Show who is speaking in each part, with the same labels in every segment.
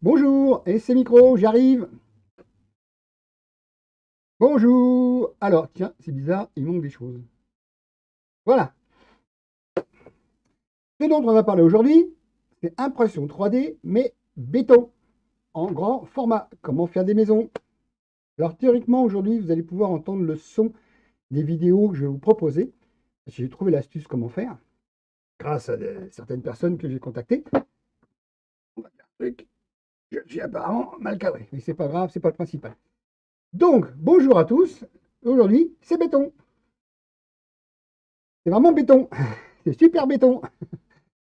Speaker 1: Bonjour, et c'est micro, j'arrive. Bonjour. Alors, tiens, c'est bizarre, il manque des choses. Voilà. Ce dont on va parler aujourd'hui, c'est impression 3D, mais béton, en grand format. Comment faire des maisons. Alors, théoriquement, aujourd'hui, vous allez pouvoir entendre le son des vidéos que je vais vous proposer. J'ai trouvé l'astuce comment faire, grâce à certaines personnes que j'ai contactées. On va faire un truc. Je suis apparemment mal cadré, mais c'est pas grave, c'est pas le principal. Donc, bonjour à tous. Aujourd'hui, c'est béton. C'est vraiment béton. C'est super béton.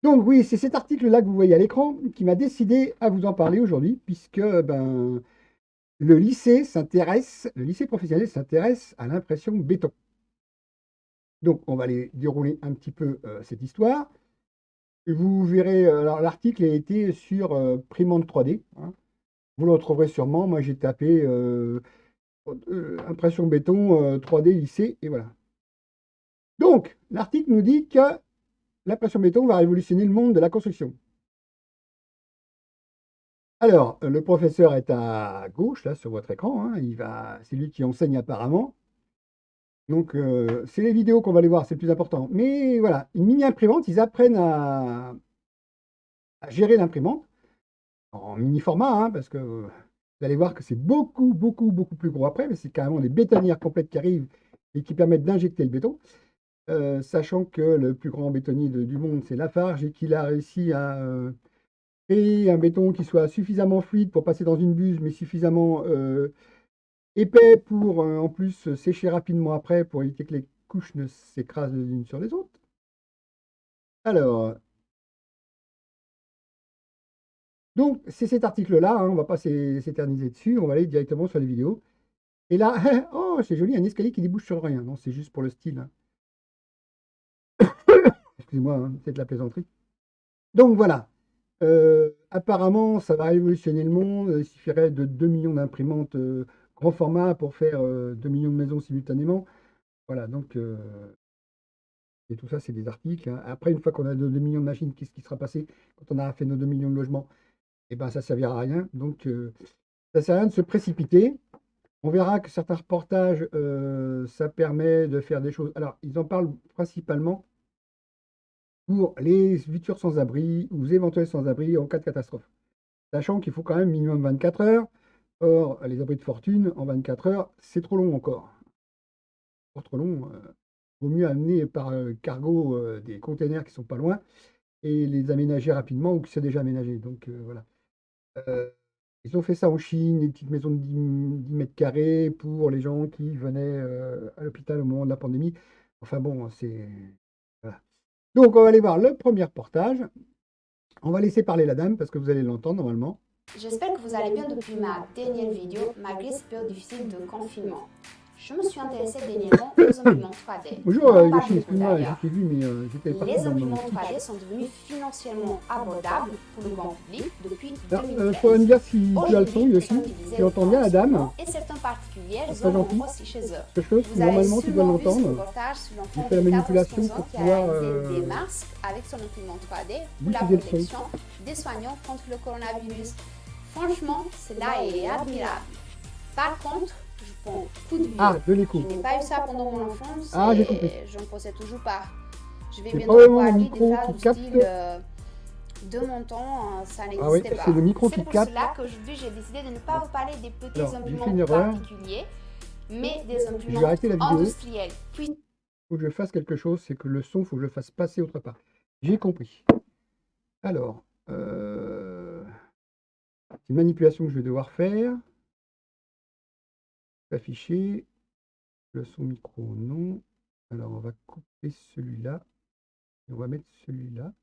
Speaker 1: Donc oui, c'est cet article-là que vous voyez à l'écran qui m'a décidé à vous en parler aujourd'hui, puisque le lycée professionnel s'intéresse à l'impression béton. Donc on va aller dérouler un petit peu cette histoire. Vous verrez, alors l'article a été sur Primante 3D, hein. Vous le retrouverez sûrement. Moi j'ai tapé impression béton 3D lycée, et voilà. Donc l'article nous dit que l'impression béton va révolutionner le monde de la construction. Alors, le professeur est à gauche, là, sur votre écran, hein, c'est lui qui enseigne apparemment. Donc, c'est les vidéos qu'on va aller voir, c'est le plus important. Mais voilà, une mini-imprimante, ils apprennent à gérer l'imprimante en mini format, hein, parce que vous allez voir que c'est beaucoup, beaucoup, beaucoup plus gros après, mais c'est carrément des bétonnières complètes qui arrivent et qui permettent d'injecter le béton. Sachant que le plus grand bétonnier du monde, c'est Lafarge, et qu'il a réussi à créer un béton qui soit suffisamment fluide pour passer dans une buse, mais suffisamment épais pour en plus sécher rapidement après pour éviter que les couches ne s'écrasent les unes sur les autres. Alors, donc c'est cet article-là, hein, on ne va pas s'éterniser dessus, on va aller directement sur les vidéos. Et là, oh, c'est joli, un escalier qui débouche sur rien. Non, c'est juste pour le style, hein. Excusez-moi, hein, c'est de la plaisanterie. Donc voilà. Apparemment, ça va révolutionner le monde. Il suffirait de 2 millions d'imprimantes grand format pour faire 2 millions de maisons simultanément. Voilà, donc et tout ça, c'est des articles, hein. Après, une fois qu'on a 2 millions de machines, qu'est-ce qui sera passé quand on aura fait nos 2 millions de logements? Eh ben, ça ne servira à rien. Donc, ça ne sert à rien de se précipiter. On verra que certains reportages, ça permet de faire des choses. Alors, ils en parlent principalement pour les futurs sans-abri ou éventuels sans-abri en cas de catastrophe. Sachant qu'il faut quand même minimum 24 heures. Or, les abris de fortune, en 24 heures, c'est trop long encore. Encore trop long. Vaut mieux amener par cargo des containers qui sont pas loin et les aménager rapidement ou qui sont déjà aménagés. Donc voilà. Euh, Ils ont fait ça en Chine, des petites maisons de 10 mètres carrés pour les gens qui venaient à l'hôpital au moment de la pandémie. Enfin bon, c'est. Voilà. Donc on va aller voir le premier reportage. On va laisser parler la dame parce que vous allez l'entendre normalement.
Speaker 2: J'espère que vous allez bien depuis ma dernière vidéo, malgré cette période difficile de confinement. Je me suis intéressée dernièrement aux imprimantes 3D.
Speaker 1: Bonjour
Speaker 2: On en parle
Speaker 1: Yoshi,
Speaker 2: beaucoup
Speaker 1: excuse-moi, je
Speaker 2: d'ailleurs.
Speaker 1: t'ai vu, mais j'étais parti
Speaker 2: Les
Speaker 1: dans mon
Speaker 2: imprimantes
Speaker 1: speech.
Speaker 2: 3D sont devenues financièrement abordables pour le grand public depuis
Speaker 1: Alors, faudrait me
Speaker 2: 2013.
Speaker 1: dire si tu as le son,
Speaker 2: Aujourd'hui, elles sont
Speaker 1: Yoshi.
Speaker 2: utilisées
Speaker 1: Tu entends bien la dame?
Speaker 2: et certains particuliers
Speaker 1: C'est
Speaker 2: les
Speaker 1: très
Speaker 2: en
Speaker 1: gentil.
Speaker 2: ont aussi chez eux.
Speaker 1: Quelque chose que
Speaker 2: Vous avez
Speaker 1: normalement tu dois
Speaker 2: sûrement vu ce
Speaker 1: l'entendre.
Speaker 2: reportage sur
Speaker 1: J'ai
Speaker 2: l'enfant
Speaker 1: fait la
Speaker 2: de 14
Speaker 1: manipulation
Speaker 2: 15 ans
Speaker 1: pour
Speaker 2: qui a
Speaker 1: pouvoir
Speaker 2: réalisé des masques avec son imprimante 3D pour la
Speaker 1: diffuser le son.
Speaker 2: protection des soignants contre le coronavirus. Franchement, cela est admirable. Par contre, je prends coup de vieux.
Speaker 1: Ah, de
Speaker 2: Je
Speaker 1: l'écho.
Speaker 2: n'ai pas eu ça pendant mon enfance
Speaker 1: Ah, j'ai
Speaker 2: et
Speaker 1: compris.
Speaker 2: je ne possède toujours pas. Je vais
Speaker 1: C'est
Speaker 2: bientôt
Speaker 1: probablement
Speaker 2: avoir
Speaker 1: le
Speaker 2: l'idée de
Speaker 1: micro
Speaker 2: faire
Speaker 1: qui
Speaker 2: du
Speaker 1: capte.
Speaker 2: style de mon temps, ça
Speaker 1: Ah oui,
Speaker 2: n'existait pas.
Speaker 1: c'est le micro
Speaker 2: C'est
Speaker 1: qui
Speaker 2: pour
Speaker 1: capte.
Speaker 2: cela qu'aujourd'hui j'ai décidé de ne pas vous parler des petits
Speaker 1: Alors, j'ai fait
Speaker 2: imprimantes
Speaker 1: une erreur.
Speaker 2: particuliers, mais des
Speaker 1: Je vais
Speaker 2: imprimantes
Speaker 1: arrêter la vidéo.
Speaker 2: industrielles.
Speaker 1: Il faut que je fasse quelque chose, c'est que le son, il faut que je le fasse passer autre part. J'ai compris. Alors, c'est une manipulation que je vais devoir faire. Afficher. Le son micro, non. Alors, on va couper celui-là. Et on va mettre celui-là.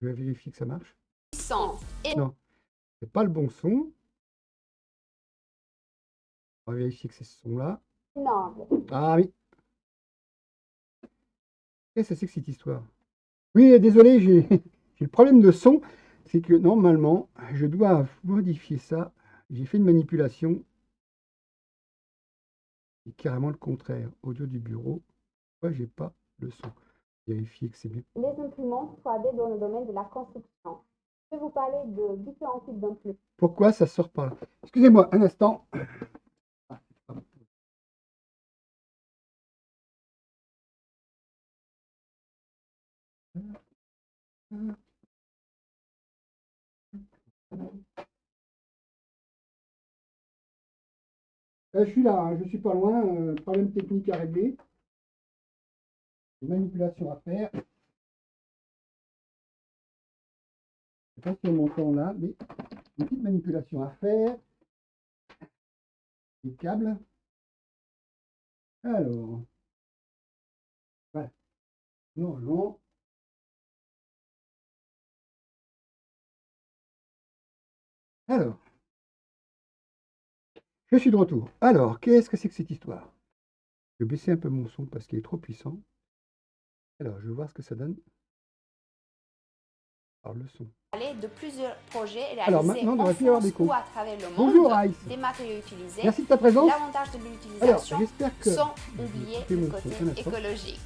Speaker 1: Je vais vérifier que ça marche.
Speaker 2: Puissant et
Speaker 1: Non, c'est pas le bon son. On va vérifier que c'est ce son-là.
Speaker 2: énorme.
Speaker 1: Ah oui. Qu'est-ce que c'est que cette histoire? Oui, désolé, j'ai j'ai le problème de son. C'est que normalement, je dois modifier ça. J'ai fait une manipulation. C'est carrément le contraire. Audio du bureau. Pourquoi j'ai pas le son? Vérifier que c'est bien.
Speaker 2: Les imprimantes 3D dans le domaine de la construction. Je vais vous parler de différents types d'imprimantes.
Speaker 1: Pourquoi ça sort par là? Excusez-moi, un instant. Je suis là, hein, je suis pas loin. Problème technique à régler. Une manipulation à faire. Je sais pas si on m'entend là, mais une petite manipulation à faire. Les câbles. Alors, voilà. Non, non. Alors, je suis de retour. Alors, qu'est-ce que c'est que cette histoire? Je vais baisser un peu mon son parce qu'il est trop puissant. Alors, je vais voir ce que ça donne. Alors, le son.
Speaker 2: Parler de plusieurs projets
Speaker 1: Alors,
Speaker 2: réalisés
Speaker 1: maintenant, il
Speaker 2: en
Speaker 1: devrait plus y avoir
Speaker 2: France
Speaker 1: d'écho.
Speaker 2: ou à travers le
Speaker 1: Bonjour,
Speaker 2: monde,
Speaker 1: Ice.
Speaker 2: des matériaux utilisés,
Speaker 1: Merci de ta présence.
Speaker 2: l'avantage de
Speaker 1: Alors,
Speaker 2: l'utilisation,
Speaker 1: j'espère que...
Speaker 2: sans
Speaker 1: Je vais
Speaker 2: oublier
Speaker 1: couper
Speaker 2: le
Speaker 1: mon
Speaker 2: côté
Speaker 1: son un instant.
Speaker 2: écologique.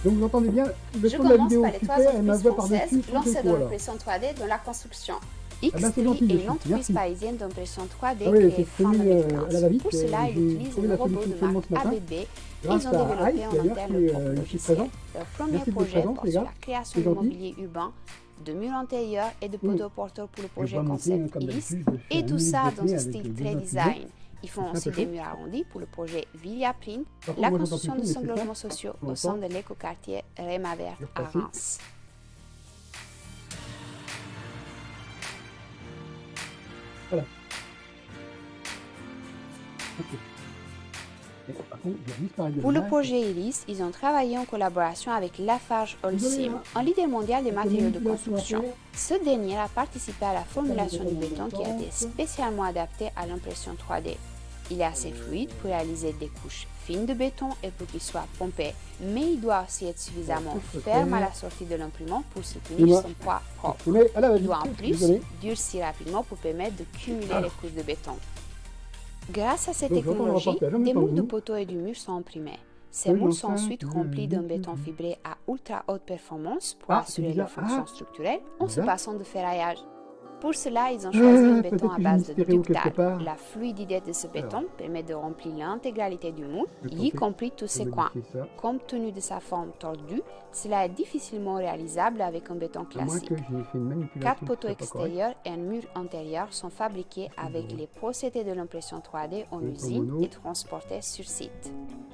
Speaker 1: Donc, vous entendez bien le
Speaker 2: Je
Speaker 1: son de la
Speaker 2: commence
Speaker 1: vidéo
Speaker 2: par les trois
Speaker 1: super et ma
Speaker 2: entreprises
Speaker 1: voix par-dessus.
Speaker 2: françaises
Speaker 1: sans
Speaker 2: lancées
Speaker 1: écho,
Speaker 2: dans
Speaker 1: alors.
Speaker 2: l'impression 3D dans la construction.
Speaker 1: ben, c'est
Speaker 2: X3
Speaker 1: gentil,
Speaker 2: est
Speaker 1: Lucie.
Speaker 2: une entreprise
Speaker 1: Merci.
Speaker 2: parisienne d'impression 3D
Speaker 1: Ah oui,
Speaker 2: créée
Speaker 1: c'est
Speaker 2: fin
Speaker 1: prévu, à la
Speaker 2: 2015.
Speaker 1: va-vite,
Speaker 2: Pour cela, ils
Speaker 1: j'ai
Speaker 2: utilisent
Speaker 1: trouvé
Speaker 2: le
Speaker 1: la
Speaker 2: robot de
Speaker 1: solution seulement
Speaker 2: marque
Speaker 1: ce matin.
Speaker 2: ABB. Ils
Speaker 1: Grâce
Speaker 2: ont
Speaker 1: à
Speaker 2: développé
Speaker 1: Ice,
Speaker 2: en
Speaker 1: d'ailleurs,
Speaker 2: interne
Speaker 1: qui
Speaker 2: leur
Speaker 1: est
Speaker 2: propre
Speaker 1: ici
Speaker 2: logiciel.
Speaker 1: présent.
Speaker 2: Leur premier
Speaker 1: Merci de votre
Speaker 2: projet
Speaker 1: présence,
Speaker 2: porte
Speaker 1: les
Speaker 2: sur
Speaker 1: gars.
Speaker 2: la création
Speaker 1: C'est
Speaker 2: de
Speaker 1: gentil.
Speaker 2: mobilier urbain, de murs intérieurs et de poteaux porteurs pour le
Speaker 1: Je
Speaker 2: projet
Speaker 1: vois monter, hein,
Speaker 2: concept
Speaker 1: comme
Speaker 2: Iris.
Speaker 1: d'habitude, je fais
Speaker 2: Et
Speaker 1: un
Speaker 2: tout
Speaker 1: minute
Speaker 2: ça
Speaker 1: de
Speaker 2: dans
Speaker 1: thé
Speaker 2: un
Speaker 1: avec
Speaker 2: style
Speaker 1: deux
Speaker 2: très
Speaker 1: infusés.
Speaker 2: design. Ils font
Speaker 1: C'est un
Speaker 2: aussi
Speaker 1: peu
Speaker 2: des
Speaker 1: chaud.
Speaker 2: murs arrondis pour le projet Villa Print,
Speaker 1: Par contre,
Speaker 2: la
Speaker 1: moi, j'entends
Speaker 2: construction
Speaker 1: plus
Speaker 2: de
Speaker 1: tout,
Speaker 2: 5
Speaker 1: mais c'est ça.
Speaker 2: logements sociaux
Speaker 1: On
Speaker 2: au sein
Speaker 1: entend.
Speaker 2: de l'écoquartier Réma Verte
Speaker 1: Je vais
Speaker 2: à
Speaker 1: repasser.
Speaker 2: Reims.
Speaker 1: Voilà. Ok. Et par contre, je disparaît de
Speaker 2: Pour le
Speaker 1: l'image.
Speaker 2: projet Iris, ils ont travaillé en collaboration avec Lafarge
Speaker 1: Désolé,
Speaker 2: Holcim,
Speaker 1: hein.
Speaker 2: un leader mondial des
Speaker 1: Quelques
Speaker 2: matériaux de
Speaker 1: manipulations à
Speaker 2: construction.
Speaker 1: faire.
Speaker 2: Ce dernier a participé à la formulation du
Speaker 1: Attends,
Speaker 2: béton qui a été spécialement adapté à l'impression 3D. Il est assez fluide pour réaliser des couches fines de béton et pour qu'il soit pompé, mais il doit aussi être suffisamment ferme à la sortie de l'imprimante pour soutenir
Speaker 1: Dis-moi.
Speaker 2: son poids propre.
Speaker 1: Mais à la
Speaker 2: Il
Speaker 1: va-vite.
Speaker 2: doit en plus
Speaker 1: Désolé.
Speaker 2: durcir rapidement pour permettre de cumuler
Speaker 1: Ah.
Speaker 2: les couches de béton. Grâce à cette
Speaker 1: Donc, j'entends le
Speaker 2: technologie,
Speaker 1: reportage en même
Speaker 2: des
Speaker 1: temps que
Speaker 2: moules de
Speaker 1: vous.
Speaker 2: poteaux et du mur sont imprimés. Ces
Speaker 1: Oui,
Speaker 2: moules
Speaker 1: mais
Speaker 2: sont
Speaker 1: enfin,
Speaker 2: ensuite remplis d'un béton fibré à ultra haute performance pour
Speaker 1: Ah,
Speaker 2: assurer
Speaker 1: c'est
Speaker 2: leur
Speaker 1: bizarre.
Speaker 2: fonction
Speaker 1: Ah.
Speaker 2: structurelle en se
Speaker 1: Bizarre.
Speaker 2: passant de ferraillage. Pour cela, ils ont choisi un béton
Speaker 1: peut-être
Speaker 2: à
Speaker 1: que j'ai
Speaker 2: base
Speaker 1: mis
Speaker 2: de
Speaker 1: stéréo quelque
Speaker 2: ductale.
Speaker 1: part.
Speaker 2: La fluidité de ce béton permet de remplir l'intégralité du moule,
Speaker 1: Je
Speaker 2: y
Speaker 1: pensais
Speaker 2: compris tous
Speaker 1: Je
Speaker 2: ses
Speaker 1: vais
Speaker 2: coins.
Speaker 1: modifier ça.
Speaker 2: Compte tenu de sa forme tordue, cela est difficilement réalisable avec un béton
Speaker 1: À moins
Speaker 2: classique.
Speaker 1: que j'ai fait une manipulation.
Speaker 2: 4
Speaker 1: qui
Speaker 2: poteaux
Speaker 1: soit pas correcte.
Speaker 2: extérieurs et un mur intérieur sont fabriqués avec les procédés de l'impression 3D en
Speaker 1: Donc, en
Speaker 2: usine
Speaker 1: mono.
Speaker 2: et transportés sur site.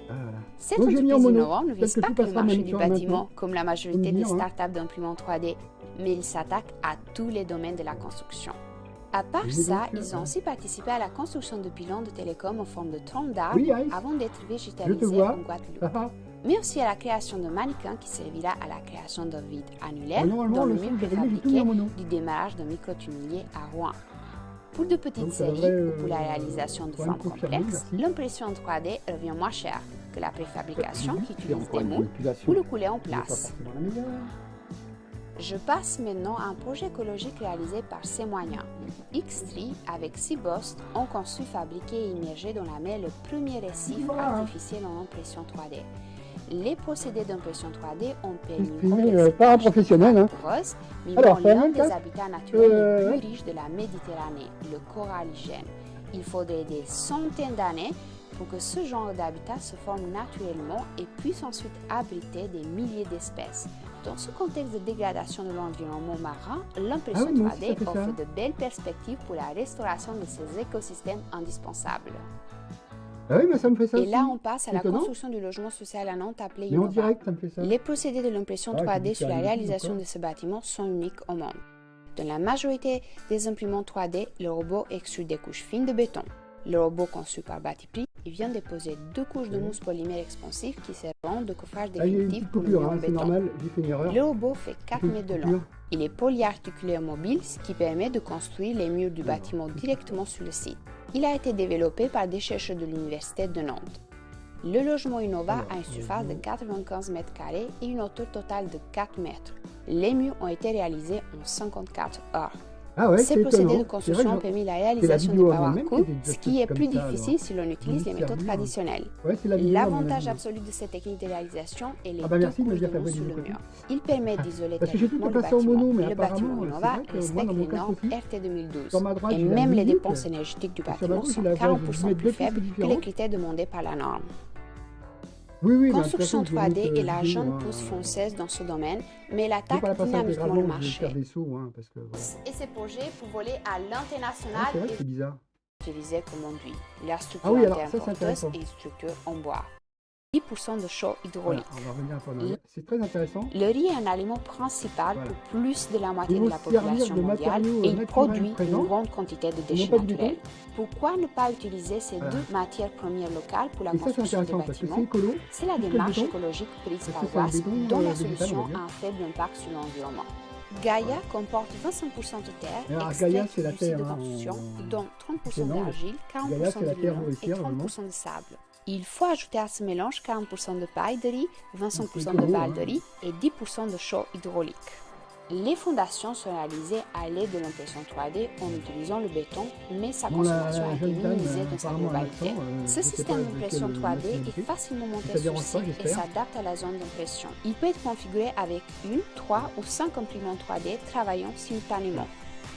Speaker 1: Ah, voilà.
Speaker 2: Cette
Speaker 1: Donc, j'ai mis en
Speaker 2: entreprise
Speaker 1: mono.
Speaker 2: innovante ne
Speaker 1: Peut-être
Speaker 2: vise
Speaker 1: que
Speaker 2: pas
Speaker 1: tu
Speaker 2: que le
Speaker 1: passeras
Speaker 2: marché
Speaker 1: même
Speaker 2: du
Speaker 1: sur
Speaker 2: bâtiment,
Speaker 1: maintenant.
Speaker 2: comme la majorité
Speaker 1: Faut me
Speaker 2: des
Speaker 1: dire, hein.
Speaker 2: startups d'imprimantes 3D, mais il s'attaque à tous les domaines de la construction. À part
Speaker 1: Et
Speaker 2: ça,
Speaker 1: donc,
Speaker 2: ils ont aussi participé à la construction de pylônes de télécom en forme de troncs d'arbres
Speaker 1: Oui, Ice.
Speaker 2: avant d'être
Speaker 1: Je te
Speaker 2: végétalisés
Speaker 1: vois.
Speaker 2: en Guadeloupe.
Speaker 1: Ah, ah.
Speaker 2: Mais aussi à la création de mannequins qui servira à la création d'un vide annulaire
Speaker 1: Normalement,
Speaker 2: dans
Speaker 1: le
Speaker 2: le
Speaker 1: son
Speaker 2: mur
Speaker 1: que j'ai réglé, j'ai tout mis
Speaker 2: préfabriqué
Speaker 1: en mono.
Speaker 2: du démarrage d'un microtunnelier à Rouen. Pour de petites
Speaker 1: Donc, ça
Speaker 2: séries
Speaker 1: devrait,
Speaker 2: ou pour la réalisation de
Speaker 1: pour
Speaker 2: formes
Speaker 1: me confirmer,
Speaker 2: complexes,
Speaker 1: merci.
Speaker 2: l'impression 3D revient moins cher que la préfabrication qui
Speaker 1: C'est
Speaker 2: utilise
Speaker 1: encore
Speaker 2: des
Speaker 1: une
Speaker 2: moules
Speaker 1: manipulation.
Speaker 2: ou le couler en
Speaker 1: qui n'est pas
Speaker 2: place.
Speaker 1: forcément la meilleure.
Speaker 2: Je passe maintenant à un projet écologique réalisé par ses moyens. X3 avec Seabost ont conçu, fabriqué et immergé dans la mer le premier récif
Speaker 1: Voilà.
Speaker 2: artificiel en impression 3D. Les procédés d'impression 3D ont permis
Speaker 1: Exprimé, pas un professionnel, hein.
Speaker 2: poreuses,
Speaker 1: Alors,
Speaker 2: mimant
Speaker 1: ça va
Speaker 2: l'un
Speaker 1: même,
Speaker 2: des
Speaker 1: Cass
Speaker 2: habitats naturels les
Speaker 1: ouais.
Speaker 2: plus riches de la Méditerranée, le coralligène. Il faudrait des centaines d'années pour que ce genre d'habitat se forme naturellement et puisse ensuite abriter des milliers d'espèces. Dans ce contexte de dégradation de l'environnement marin, l'impression
Speaker 1: Ah oui, moi aussi,
Speaker 2: 3D
Speaker 1: ça fait ça.
Speaker 2: offre de belles perspectives pour la restauration de ces écosystèmes indispensables.
Speaker 1: Ah oui, mais ça me fait ça
Speaker 2: Et
Speaker 1: aussi.
Speaker 2: là, on passe à la
Speaker 1: Étonnant.
Speaker 2: construction du logement social à Nantes appelé
Speaker 1: Mais en
Speaker 2: Innova.
Speaker 1: direct, ça me fait ça.
Speaker 2: Les procédés de l'impression
Speaker 1: Ah,
Speaker 2: 3D
Speaker 1: j'ai
Speaker 2: sur la
Speaker 1: dit ça,
Speaker 2: réalisation
Speaker 1: encore.
Speaker 2: de ce bâtiment sont uniques au monde. Dans la majorité des imprimantes 3D, le robot extrude des couches fines de béton. Le robot conçu par Batiprix vient déposer 2 couches de mousse polymère expansif qui serviront de coffrage
Speaker 1: Ah, il y a une
Speaker 2: définitif
Speaker 1: petite
Speaker 2: pour le
Speaker 1: coupure,
Speaker 2: mur en
Speaker 1: hein, c'est
Speaker 2: béton.
Speaker 1: normal, j'ai fait une erreur.
Speaker 2: Le robot fait 4
Speaker 1: Une
Speaker 2: mètres de
Speaker 1: coupure.
Speaker 2: long. Il est polyarticulaire mobile, ce qui permet de construire les murs du bâtiment directement sur le site. Il a été développé par des chercheurs de l'Université de Nantes. Le logement Innova a une surface de 95 mètres carrés et une hauteur totale de 4 mètres. Les murs ont été réalisés en 54 heures.
Speaker 1: Ah ouais,
Speaker 2: Ces
Speaker 1: c'est
Speaker 2: procédés
Speaker 1: étonnant.
Speaker 2: de
Speaker 1: C'est vrai que
Speaker 2: construction ont permis la réalisation du
Speaker 1: vidéo en
Speaker 2: power
Speaker 1: elle-même qui
Speaker 2: cool,
Speaker 1: était déjà
Speaker 2: ce qui est
Speaker 1: comme
Speaker 2: plus
Speaker 1: ça, alors,
Speaker 2: difficile si l'on utilise les
Speaker 1: limite
Speaker 2: méthodes
Speaker 1: servir.
Speaker 2: traditionnelles.
Speaker 1: Ouais, c'est la vidéo, à mon
Speaker 2: L'avantage
Speaker 1: avis.
Speaker 2: absolu de cette technique de réalisation est les
Speaker 1: Ah bah
Speaker 2: deux
Speaker 1: merci de me
Speaker 2: couches
Speaker 1: dire
Speaker 2: de
Speaker 1: qu'après
Speaker 2: mousse
Speaker 1: j'ai
Speaker 2: sur
Speaker 1: deux
Speaker 2: le
Speaker 1: côtés.
Speaker 2: mur. Il permet d'isoler
Speaker 1: Parce que j'ai tout
Speaker 2: thermiquement
Speaker 1: est
Speaker 2: le
Speaker 1: passé en
Speaker 2: bâtiment.
Speaker 1: mono, mais
Speaker 2: Le bâtiment
Speaker 1: apparemment, c'est
Speaker 2: Innova
Speaker 1: vrai que moi,
Speaker 2: respecte
Speaker 1: dans mon
Speaker 2: les
Speaker 1: casque
Speaker 2: normes
Speaker 1: aussi,
Speaker 2: RT 2012.
Speaker 1: sur ma droite,
Speaker 2: Et
Speaker 1: j'ai la
Speaker 2: même les
Speaker 1: musique,
Speaker 2: dépenses énergétiques du
Speaker 1: et sur ma
Speaker 2: bâtiment
Speaker 1: gauche,
Speaker 2: sont
Speaker 1: j'ai la voix. J'ai dû
Speaker 2: 40%
Speaker 1: mettre
Speaker 2: plus
Speaker 1: deux puces
Speaker 2: faibles que les
Speaker 1: différentes.
Speaker 2: critères demandés par la norme.
Speaker 1: Oui, oui, bah, de toute
Speaker 2: Construction
Speaker 1: façon, je vais
Speaker 2: 3D
Speaker 1: mettre
Speaker 2: est la
Speaker 1: vidéo,
Speaker 2: jeune
Speaker 1: hein.
Speaker 2: pousse française dans ce domaine, mais elle
Speaker 1: Je vais pas
Speaker 2: attaque
Speaker 1: la passer
Speaker 2: dynamiquement le
Speaker 1: intégralement, je vais faire
Speaker 2: marché.
Speaker 1: des sauts, hein, parce que voilà.
Speaker 2: Et ces projets pour voler à
Speaker 1: Ouais,
Speaker 2: l'international
Speaker 1: c'est vrai que
Speaker 2: et
Speaker 1: c'est bizarre.
Speaker 2: utilisés comme enduit. La
Speaker 1: Ah
Speaker 2: structure
Speaker 1: oui, alors
Speaker 2: interne
Speaker 1: ça, c'est
Speaker 2: porteuse
Speaker 1: intéressant.
Speaker 2: est une structure en bois. 10% de chaud
Speaker 1: Voilà,
Speaker 2: hydraulique.
Speaker 1: on va revenir un peu en arrière. C'est très intéressant.
Speaker 2: Le riz est un aliment principal
Speaker 1: Voilà.
Speaker 2: pour plus de la
Speaker 1: Il
Speaker 2: moitié
Speaker 1: faut
Speaker 2: de la
Speaker 1: se servir
Speaker 2: population
Speaker 1: de
Speaker 2: mondiale
Speaker 1: matériaux
Speaker 2: et il
Speaker 1: naturels
Speaker 2: produit une
Speaker 1: présents,
Speaker 2: grande quantité de
Speaker 1: et non
Speaker 2: déchets
Speaker 1: pas du béton.
Speaker 2: naturels. Pourquoi ne pas utiliser ces
Speaker 1: Voilà.
Speaker 2: deux matières premières locales pour la
Speaker 1: Et ça, c'est
Speaker 2: construction des
Speaker 1: intéressant parce que c'est
Speaker 2: bâtiments?
Speaker 1: écolo,
Speaker 2: C'est la
Speaker 1: plus que le
Speaker 2: démarche
Speaker 1: béton,
Speaker 2: écologique prise
Speaker 1: parce
Speaker 2: par
Speaker 1: que c'est un
Speaker 2: WASP,
Speaker 1: béton
Speaker 2: dont la
Speaker 1: végétal, on
Speaker 2: solution
Speaker 1: va dire.
Speaker 2: a un faible impact sur l'environnement. Gaïa comporte 25% de terre,
Speaker 1: Alors,
Speaker 2: extraite
Speaker 1: Gaïa, c'est la
Speaker 2: du site de
Speaker 1: terre, hein,
Speaker 2: construction,
Speaker 1: en
Speaker 2: dont 30%
Speaker 1: Finlande.
Speaker 2: d'argile,
Speaker 1: Gaïa,
Speaker 2: 40%
Speaker 1: c'est la
Speaker 2: de
Speaker 1: terre
Speaker 2: lion et
Speaker 1: nourricière, normalement.
Speaker 2: 30% de sable. Il faut ajouter à ce mélange 40% de paille de riz, 25%
Speaker 1: C'est
Speaker 2: de
Speaker 1: écolo,
Speaker 2: balles
Speaker 1: hein.
Speaker 2: de riz et 10% de chaux hydraulique. Les fondations sont réalisées à l'aide de l'impression 3D en utilisant le béton, mais sa
Speaker 1: Bon,
Speaker 2: consommation a
Speaker 1: la
Speaker 2: été
Speaker 1: jeune dame,
Speaker 2: minimisée dans sa
Speaker 1: apparemment, un
Speaker 2: globalité.
Speaker 1: accent,
Speaker 2: Ce
Speaker 1: je sais
Speaker 2: système
Speaker 1: pas de
Speaker 2: d'impression
Speaker 1: quelle
Speaker 2: 3D est
Speaker 1: nationalité.
Speaker 2: facilement monté
Speaker 1: Ça
Speaker 2: sur
Speaker 1: dérange pas,
Speaker 2: site et
Speaker 1: j'espère.
Speaker 2: s'adapte à la zone d'impression. Il peut être configuré avec une, 3 ou 5 imprimantes 3D travaillant simultanément.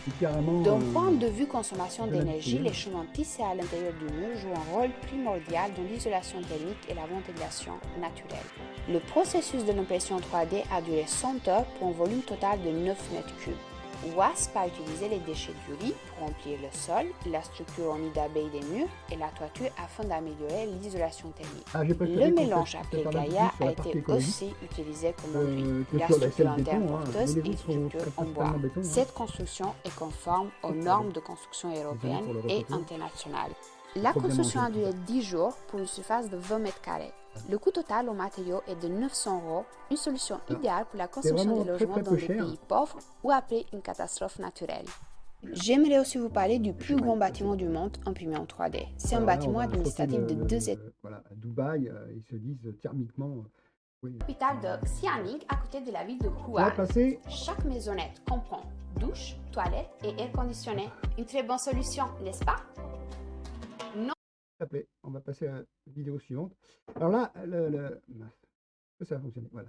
Speaker 1: C'est carrément.
Speaker 2: D'un point de vue consommation
Speaker 1: de
Speaker 2: d'énergie,
Speaker 1: l'industriel.
Speaker 2: les chemins tissés à l'intérieur du mur jouent un rôle primordial dans l'isolation thermique et la ventilation naturelle. Le processus de l'impression 3D a duré 100 heures pour un volume total de 9 m3. WASP a utilisé les déchets du riz pour remplir le sol, la structure en nid d'abeille des murs et la toiture afin d'améliorer l'isolation thermique.
Speaker 1: Ah, j'ai préféré
Speaker 2: Le
Speaker 1: qu'on
Speaker 2: mélange
Speaker 1: fasse-
Speaker 2: appelé
Speaker 1: parler un peu
Speaker 2: Gaïa
Speaker 1: plus sur
Speaker 2: a
Speaker 1: la partie
Speaker 2: été
Speaker 1: écologique.
Speaker 2: aussi utilisé comme enduit.
Speaker 1: Que
Speaker 2: La
Speaker 1: sur la
Speaker 2: structure
Speaker 1: selle béton,
Speaker 2: interne
Speaker 1: hein.
Speaker 2: porteuse
Speaker 1: Mais
Speaker 2: est
Speaker 1: les
Speaker 2: une
Speaker 1: autres sont
Speaker 2: structure en bois.
Speaker 1: principalement béton, hein.
Speaker 2: Cette construction est conforme aux normes de construction européennes
Speaker 1: pour le
Speaker 2: et
Speaker 1: répéter.
Speaker 2: internationales.
Speaker 1: C'est
Speaker 2: La
Speaker 1: trop bien
Speaker 2: construction a
Speaker 1: mangé,
Speaker 2: duré 10 jours pour une surface de 20 mètres carrés. Le coût total aux matériaux est de 900 €, une solution idéale pour la construction
Speaker 1: vraiment
Speaker 2: des
Speaker 1: très,
Speaker 2: logements
Speaker 1: très
Speaker 2: dans
Speaker 1: peu
Speaker 2: des
Speaker 1: cher.
Speaker 2: pays pauvres ou après une catastrophe naturelle. J'aimerais aussi vous parler du plus grand bâtiment du monde imprimé en 3D. C'est un
Speaker 1: Alors là, on
Speaker 2: bâtiment
Speaker 1: va
Speaker 2: administratif
Speaker 1: sauter
Speaker 2: de 2 étages.
Speaker 1: Voilà, à Dubaï, ils se disent thermiquement. Oui.
Speaker 2: L'hôpital de Xianing à côté de la ville de
Speaker 1: On va
Speaker 2: Wuhan.
Speaker 1: passer.
Speaker 2: Chaque maisonnette comprend douche, toilette et air conditionné. Une très bonne solution, n'est-ce pas?
Speaker 1: Appelé. On va passer à la vidéo suivante. Alors là, ça va fonctionner. Voilà.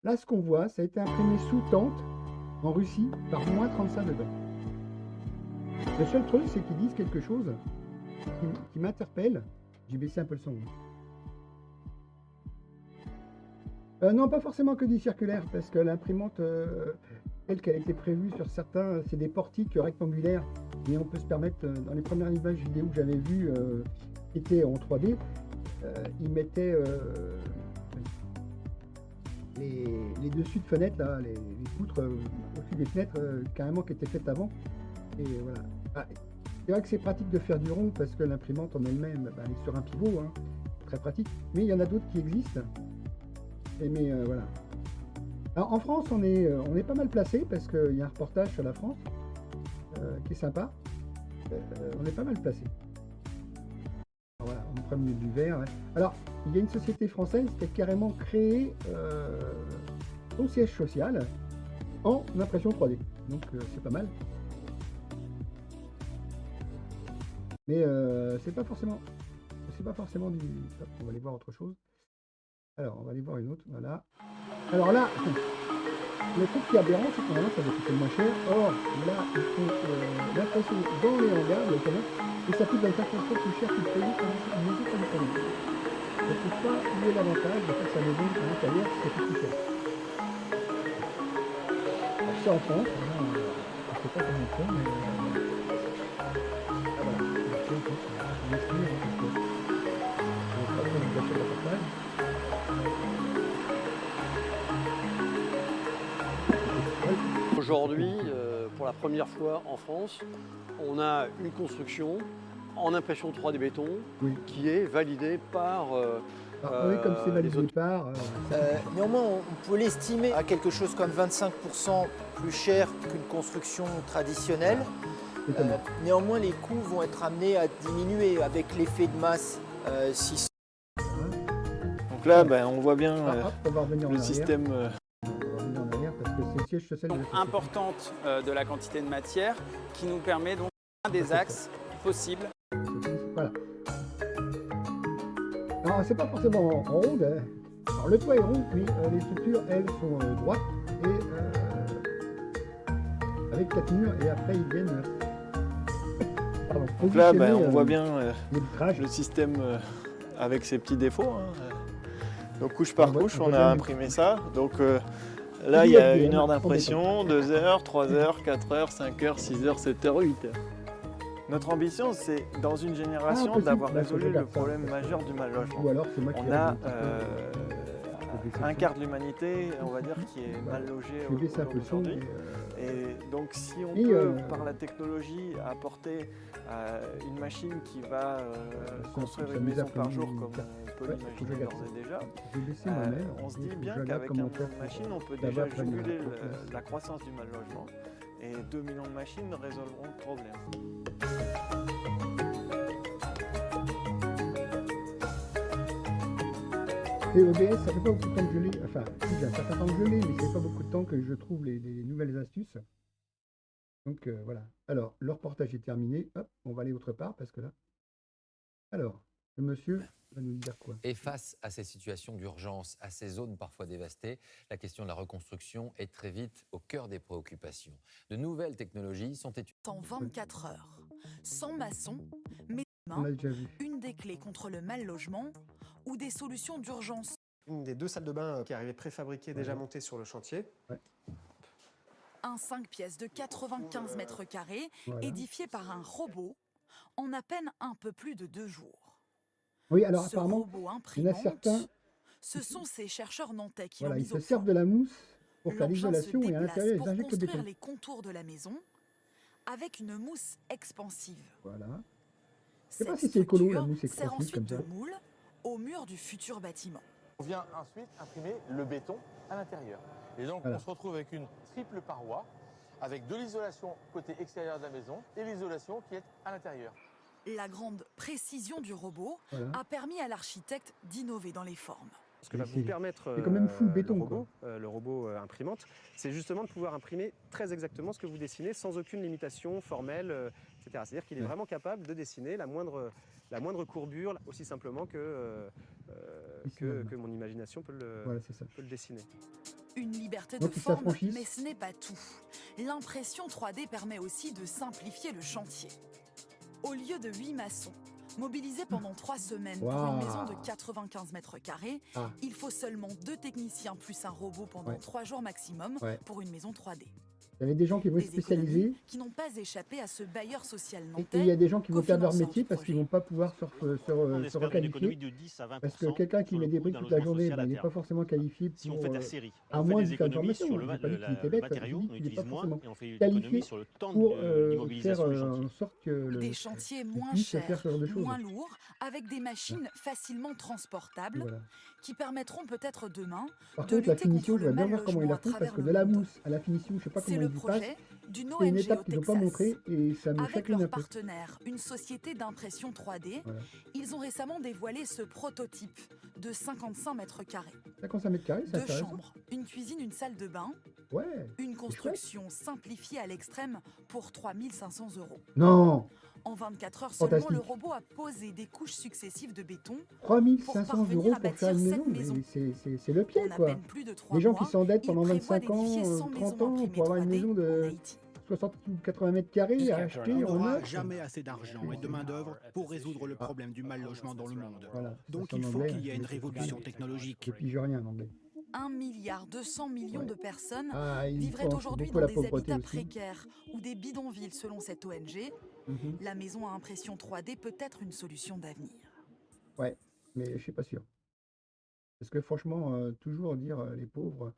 Speaker 1: Là, ce qu'on voit, ça a été imprimé sous tente en Russie par moins 35 degrés. Le seul truc, c'est qu'ils disent quelque chose qui m'interpelle. J'ai baissé un peu le son. Non, pas forcément que du circulaire, parce que l'imprimante telle qu'elle a été prévue sur certains, c'est des portiques rectangulaires. Et on peut se permettre, dans les premières images vidéo que j'avais vues, qui étaient en 3D, ils mettaient les dessus de fenêtres, là, les poutres au-dessus des fenêtres, carrément qui étaient faites avant. Et voilà. Ah, c'est vrai que c'est pratique de faire du rond, parce que l'imprimante en elle-même, elle est sur un pivot, hein, très pratique. Mais il y en a d'autres qui existent. Mais voilà. Alors, en France, on est pas mal placé parce qu'il y a un reportage sur la France qui est sympa. On est pas mal placé. Alors, voilà, on prend le milieu du verre. Ouais. Alors, il y a une société française qui a carrément créé son siège social en impression 3D. Donc, c'est pas mal. Mais c'est pas forcément du. Hop, on va aller voir autre chose. Alors, on va aller voir une autre, voilà. Alors là, le truc qui est aberrant, c'est que normalement, ça va coûter moins cher. Or, là, ils font l'impression dans les hangars, le canot, et ça coûte 24% plus cher que le pays pour une maison traditionnelle. Je ne trouve pas où est l'avantage de faire sa maison à l'intérieur si ça coûte plus cher. Alors, ça en France, je ne sais pas comment ils font, mais... Ah voilà, c'est en France, on estime, parce que... On va pas faire une gâchette de reportage.
Speaker 3: Aujourd'hui, pour la première fois en France, on a une construction en impression 3D béton
Speaker 1: Oui.
Speaker 3: qui est validée par
Speaker 1: Alors, oui, comme c'est validé
Speaker 3: les
Speaker 1: par...
Speaker 4: Néanmoins, on peut l'estimer à quelque chose comme 25% plus cher qu'une construction traditionnelle.
Speaker 1: étonnant.
Speaker 4: Néanmoins, les coûts vont être amenés à diminuer avec l'effet de masse.
Speaker 5: Donc là, ben, on voit bien
Speaker 1: Hop, on va revenir en
Speaker 5: le
Speaker 1: arrière.
Speaker 5: système.
Speaker 1: On va revenir en arrière parce que c'est siège social de la société.
Speaker 5: importante de la quantité de matière qui nous permet donc des axes possibles.
Speaker 1: Voilà. Alors, c'est pas forcément en ronde. Hein. Alors, le toit est rond, mais les structures, elles, sont droites et avec 4 murs. Et après, ils viennent. Pardon,
Speaker 6: Donc là,
Speaker 1: positionner,
Speaker 6: on voit bien
Speaker 1: les vitrages.
Speaker 6: le système avec ses petits défauts. Hein. Donc couche par couche, on a imprimé ça. Donc là, il y a 1 heure d'impression, 2 heures, 3 heures, 4 heures, 5 heures, 6 heures, 7 heures, 8 heures. Notre ambition, c'est dans une génération
Speaker 1: possible.
Speaker 6: d'avoir
Speaker 1: Là,
Speaker 6: résolu
Speaker 1: je
Speaker 6: le
Speaker 1: regarde ça.
Speaker 6: problème majeur du mal logement.
Speaker 1: Ou alors, c'est moi qui
Speaker 6: On
Speaker 1: ai
Speaker 6: a
Speaker 1: raison.
Speaker 6: un quart de l'humanité, on va dire, qui est mal logé
Speaker 1: Je vais baisser un peu le son.
Speaker 6: aujourd'hui. Et donc si on
Speaker 1: Et,
Speaker 6: peut, par la technologie, apporter une machine qui va construire une maison par jour, comme on peut l'imaginer d'ores et déjà,
Speaker 1: je vais baisser ma mère.
Speaker 6: on se
Speaker 1: Et
Speaker 6: dit
Speaker 1: je
Speaker 6: bien
Speaker 1: regarde
Speaker 6: qu'avec un
Speaker 1: comment
Speaker 6: million
Speaker 1: faire
Speaker 6: de
Speaker 1: pour
Speaker 6: machines, on peut
Speaker 1: d'avoir
Speaker 6: déjà
Speaker 1: plein de
Speaker 6: juguler
Speaker 1: choses.
Speaker 6: la croissance du mal logement. Et 2 millions de machines résolveront le problème.
Speaker 1: Et OBS, ça fait pas beaucoup de temps que je l'ai. Enfin, si, j'ai un certain temps que je l'ai, mais ça fait pas beaucoup de temps que je trouve les nouvelles astuces. Donc voilà. Alors, le reportage est terminé. Hop, on va aller autre part parce que là. Alors, le monsieur va nous dire quoi?
Speaker 7: Et face à ces situations d'urgence, à ces zones parfois dévastées, la question de la reconstruction est très vite au cœur des préoccupations. De nouvelles technologies sont étudiées.
Speaker 8: En 24 heures, sans maçon, mais
Speaker 1: On l'a déjà vu.
Speaker 8: une des clés contre le mal logement ou des solutions d'urgence.
Speaker 9: Une des 2 salles de bain qui arrivait préfabriquée, déjà montée sur le chantier.
Speaker 8: Un 5 pièces de 95 mètres carrés,
Speaker 1: Voilà.
Speaker 8: édifié par un robot, en à peine un peu plus de 2 jours.
Speaker 1: Oui, alors
Speaker 8: Ce
Speaker 1: apparemment,
Speaker 8: robot
Speaker 1: il y en a
Speaker 8: imprimante,
Speaker 1: certains,
Speaker 8: ce sont ces chercheurs nantais qui
Speaker 1: voilà,
Speaker 8: l'ont
Speaker 1: ils
Speaker 8: mis
Speaker 1: se
Speaker 8: au
Speaker 1: servent
Speaker 8: point.
Speaker 1: de la mousse pour faire
Speaker 8: L'engin se
Speaker 1: l'isolation et à
Speaker 8: déplace
Speaker 1: l'intérieur, ils
Speaker 8: pour
Speaker 1: injectent le
Speaker 8: construire
Speaker 1: béton.
Speaker 8: les contours de la maison avec une mousse expansive.
Speaker 1: Voilà. Je sais pas
Speaker 8: Cette
Speaker 1: si c'est écolo, la
Speaker 8: structure
Speaker 1: mousse
Speaker 8: sert
Speaker 1: expansive comme
Speaker 8: ensuite
Speaker 1: ça.
Speaker 8: de moule au mur du futur bâtiment.
Speaker 10: On vient ensuite imprimer le béton à l'intérieur. Et donc
Speaker 1: Voilà.
Speaker 10: on se retrouve avec une triple paroi, avec de l'isolation côté extérieur de la maison et l'isolation qui est à l'intérieur.
Speaker 8: La grande précision du robot
Speaker 1: Voilà.
Speaker 8: a permis à l'architecte d'innover dans les formes.
Speaker 9: Ce que va vous permettre
Speaker 1: c'est quand même full béton,
Speaker 9: le robot imprimante, c'est justement de pouvoir imprimer très exactement ce que vous dessinez sans aucune limitation formelle, etc. C'est-à-dire qu'il est vraiment capable de dessiner la moindre courbure aussi simplement que mon imagination peut
Speaker 1: Voilà, c'est ça.
Speaker 9: peut le dessiner.
Speaker 8: Une liberté
Speaker 1: Donc,
Speaker 8: de
Speaker 1: ils
Speaker 8: forme,
Speaker 1: s'affranchissent.
Speaker 8: mais ce n'est pas tout. L'impression 3D permet aussi de simplifier le chantier. Au lieu de 8 maçons, mobilisés pendant 3 semaines pour
Speaker 1: Waouh.
Speaker 8: une maison de 95 mètres carrés,
Speaker 1: Ah.
Speaker 8: il faut seulement 2 techniciens plus un robot pendant
Speaker 1: Ouais.
Speaker 8: 3 jours maximum
Speaker 1: Ouais.
Speaker 8: pour une maison 3D.
Speaker 1: Il y avait des gens qui vont se
Speaker 8: Des
Speaker 1: spécialiser
Speaker 8: économies qui n'ont pas échappé à ce bailleur social
Speaker 1: et
Speaker 8: nantais.
Speaker 1: il y a des gens qui vont perdre leur
Speaker 8: cofinançant
Speaker 1: métier
Speaker 8: du
Speaker 1: parce qu'ils
Speaker 8: projet.
Speaker 1: vont pas pouvoir se requalifier.
Speaker 11: de 10 à 20%
Speaker 1: Parce que quelqu'un qui
Speaker 11: sur
Speaker 1: met
Speaker 11: le
Speaker 1: des
Speaker 11: coût
Speaker 1: briques
Speaker 11: d'un
Speaker 1: toute la
Speaker 11: logement
Speaker 1: journée,
Speaker 11: social à
Speaker 1: il n'est
Speaker 11: terme.
Speaker 1: pas forcément qualifié
Speaker 11: Si on
Speaker 1: pour,
Speaker 11: fait des séries,
Speaker 1: à
Speaker 11: on
Speaker 1: moins
Speaker 11: fait
Speaker 1: de
Speaker 11: des
Speaker 1: faire une
Speaker 11: économies
Speaker 1: formation.
Speaker 11: sur
Speaker 1: J'ai pas dit qu'il était
Speaker 11: le
Speaker 1: bête,
Speaker 11: matériau,
Speaker 1: j'ai
Speaker 11: on
Speaker 1: dit qu'il n'est pas
Speaker 11: utilise moins
Speaker 1: forcément
Speaker 11: et on fait des
Speaker 1: qualifié
Speaker 11: économies sur le temps
Speaker 1: pour
Speaker 11: d'immobilisation
Speaker 1: faire
Speaker 11: du chantier.
Speaker 1: en sorte que
Speaker 8: Des chantiers moins
Speaker 1: puisse
Speaker 8: chers,
Speaker 1: faire ce genre de choses.
Speaker 8: moins lourds, avec des machines facilement transportables,
Speaker 1: Voilà.
Speaker 8: qui permettront peut-être demain
Speaker 1: Par
Speaker 8: de
Speaker 1: contre, la
Speaker 8: lutter
Speaker 1: finition,
Speaker 8: contre
Speaker 1: je
Speaker 8: le
Speaker 1: voudrais bien
Speaker 8: mal
Speaker 1: voir comment ils
Speaker 8: logement
Speaker 1: la
Speaker 8: à
Speaker 1: font parce
Speaker 8: travers
Speaker 1: que
Speaker 8: le
Speaker 1: de la
Speaker 8: monde.
Speaker 1: mousse à la finition, je sais pas
Speaker 8: C'est
Speaker 1: comment
Speaker 8: le
Speaker 1: ils y passent.
Speaker 8: projet d'une
Speaker 1: C'est une
Speaker 8: ONG
Speaker 1: étape
Speaker 8: au
Speaker 1: qu'ils n'ont pas
Speaker 8: Texas.
Speaker 1: montrée et ça me
Speaker 8: Avec
Speaker 1: chagrine
Speaker 8: leur
Speaker 1: un peu.
Speaker 8: partenaire, une société d'impression 3D,
Speaker 1: Voilà.
Speaker 8: ils ont récemment dévoilé ce prototype de 55 mètres carrés.
Speaker 1: 55 mètres carrés, c'est
Speaker 8: 2
Speaker 1: intéressant.
Speaker 8: chambres, une cuisine, une salle de bain,
Speaker 1: Ouais.
Speaker 8: une construction simplifiée à l'extrême pour 3 500 €.
Speaker 1: Non,
Speaker 8: En 24 heures seulement,
Speaker 1: Fantastique.
Speaker 8: le robot a posé des couches successives de béton
Speaker 1: 3500
Speaker 8: parvenir
Speaker 1: €
Speaker 8: à
Speaker 1: pour faire
Speaker 8: bâtir
Speaker 1: une
Speaker 8: cette
Speaker 1: maison,
Speaker 8: maison.
Speaker 1: mais c'est le pied
Speaker 8: en à
Speaker 1: quoi.
Speaker 8: peine plus de 3
Speaker 1: Les gens
Speaker 8: mois.
Speaker 1: qui s'endettent
Speaker 8: il
Speaker 1: pendant
Speaker 8: prévoit
Speaker 1: 25 ans,
Speaker 8: d'édifier 100
Speaker 1: 30
Speaker 8: maisons
Speaker 1: ans
Speaker 8: imprimées
Speaker 1: pour avoir une
Speaker 8: 3D
Speaker 1: maison
Speaker 8: en
Speaker 1: de
Speaker 8: Haïti.
Speaker 1: 60 ou 80 mètres carrés à acheter
Speaker 12: On
Speaker 1: en
Speaker 12: n'aura
Speaker 1: neuf.
Speaker 12: jamais assez d'argent et de main-d'œuvre pour résoudre le problème du mal logement dans le monde.
Speaker 1: Voilà.
Speaker 12: Donc
Speaker 1: Ça, c'est
Speaker 12: il
Speaker 1: en
Speaker 12: faut
Speaker 1: anglais,
Speaker 12: qu'il y ait
Speaker 1: hein,
Speaker 12: une
Speaker 1: je sais
Speaker 12: révolution
Speaker 1: pas.
Speaker 12: technologique.
Speaker 1: Je pige rien en anglais.
Speaker 8: 1,2 milliard de personnes
Speaker 1: Ah, ils
Speaker 8: vivraient
Speaker 1: pensent
Speaker 8: aujourd'hui
Speaker 1: beaucoup à
Speaker 8: dans
Speaker 1: la
Speaker 8: des
Speaker 1: pauvreté
Speaker 8: habitats
Speaker 1: aussi.
Speaker 8: précaires ou des bidonvilles selon cette ONG.
Speaker 1: Mhm.
Speaker 8: La maison à impression 3D peut être une solution d'avenir.
Speaker 1: Ouais, mais je suis pas sûr. Parce que franchement, toujours dire les pauvres,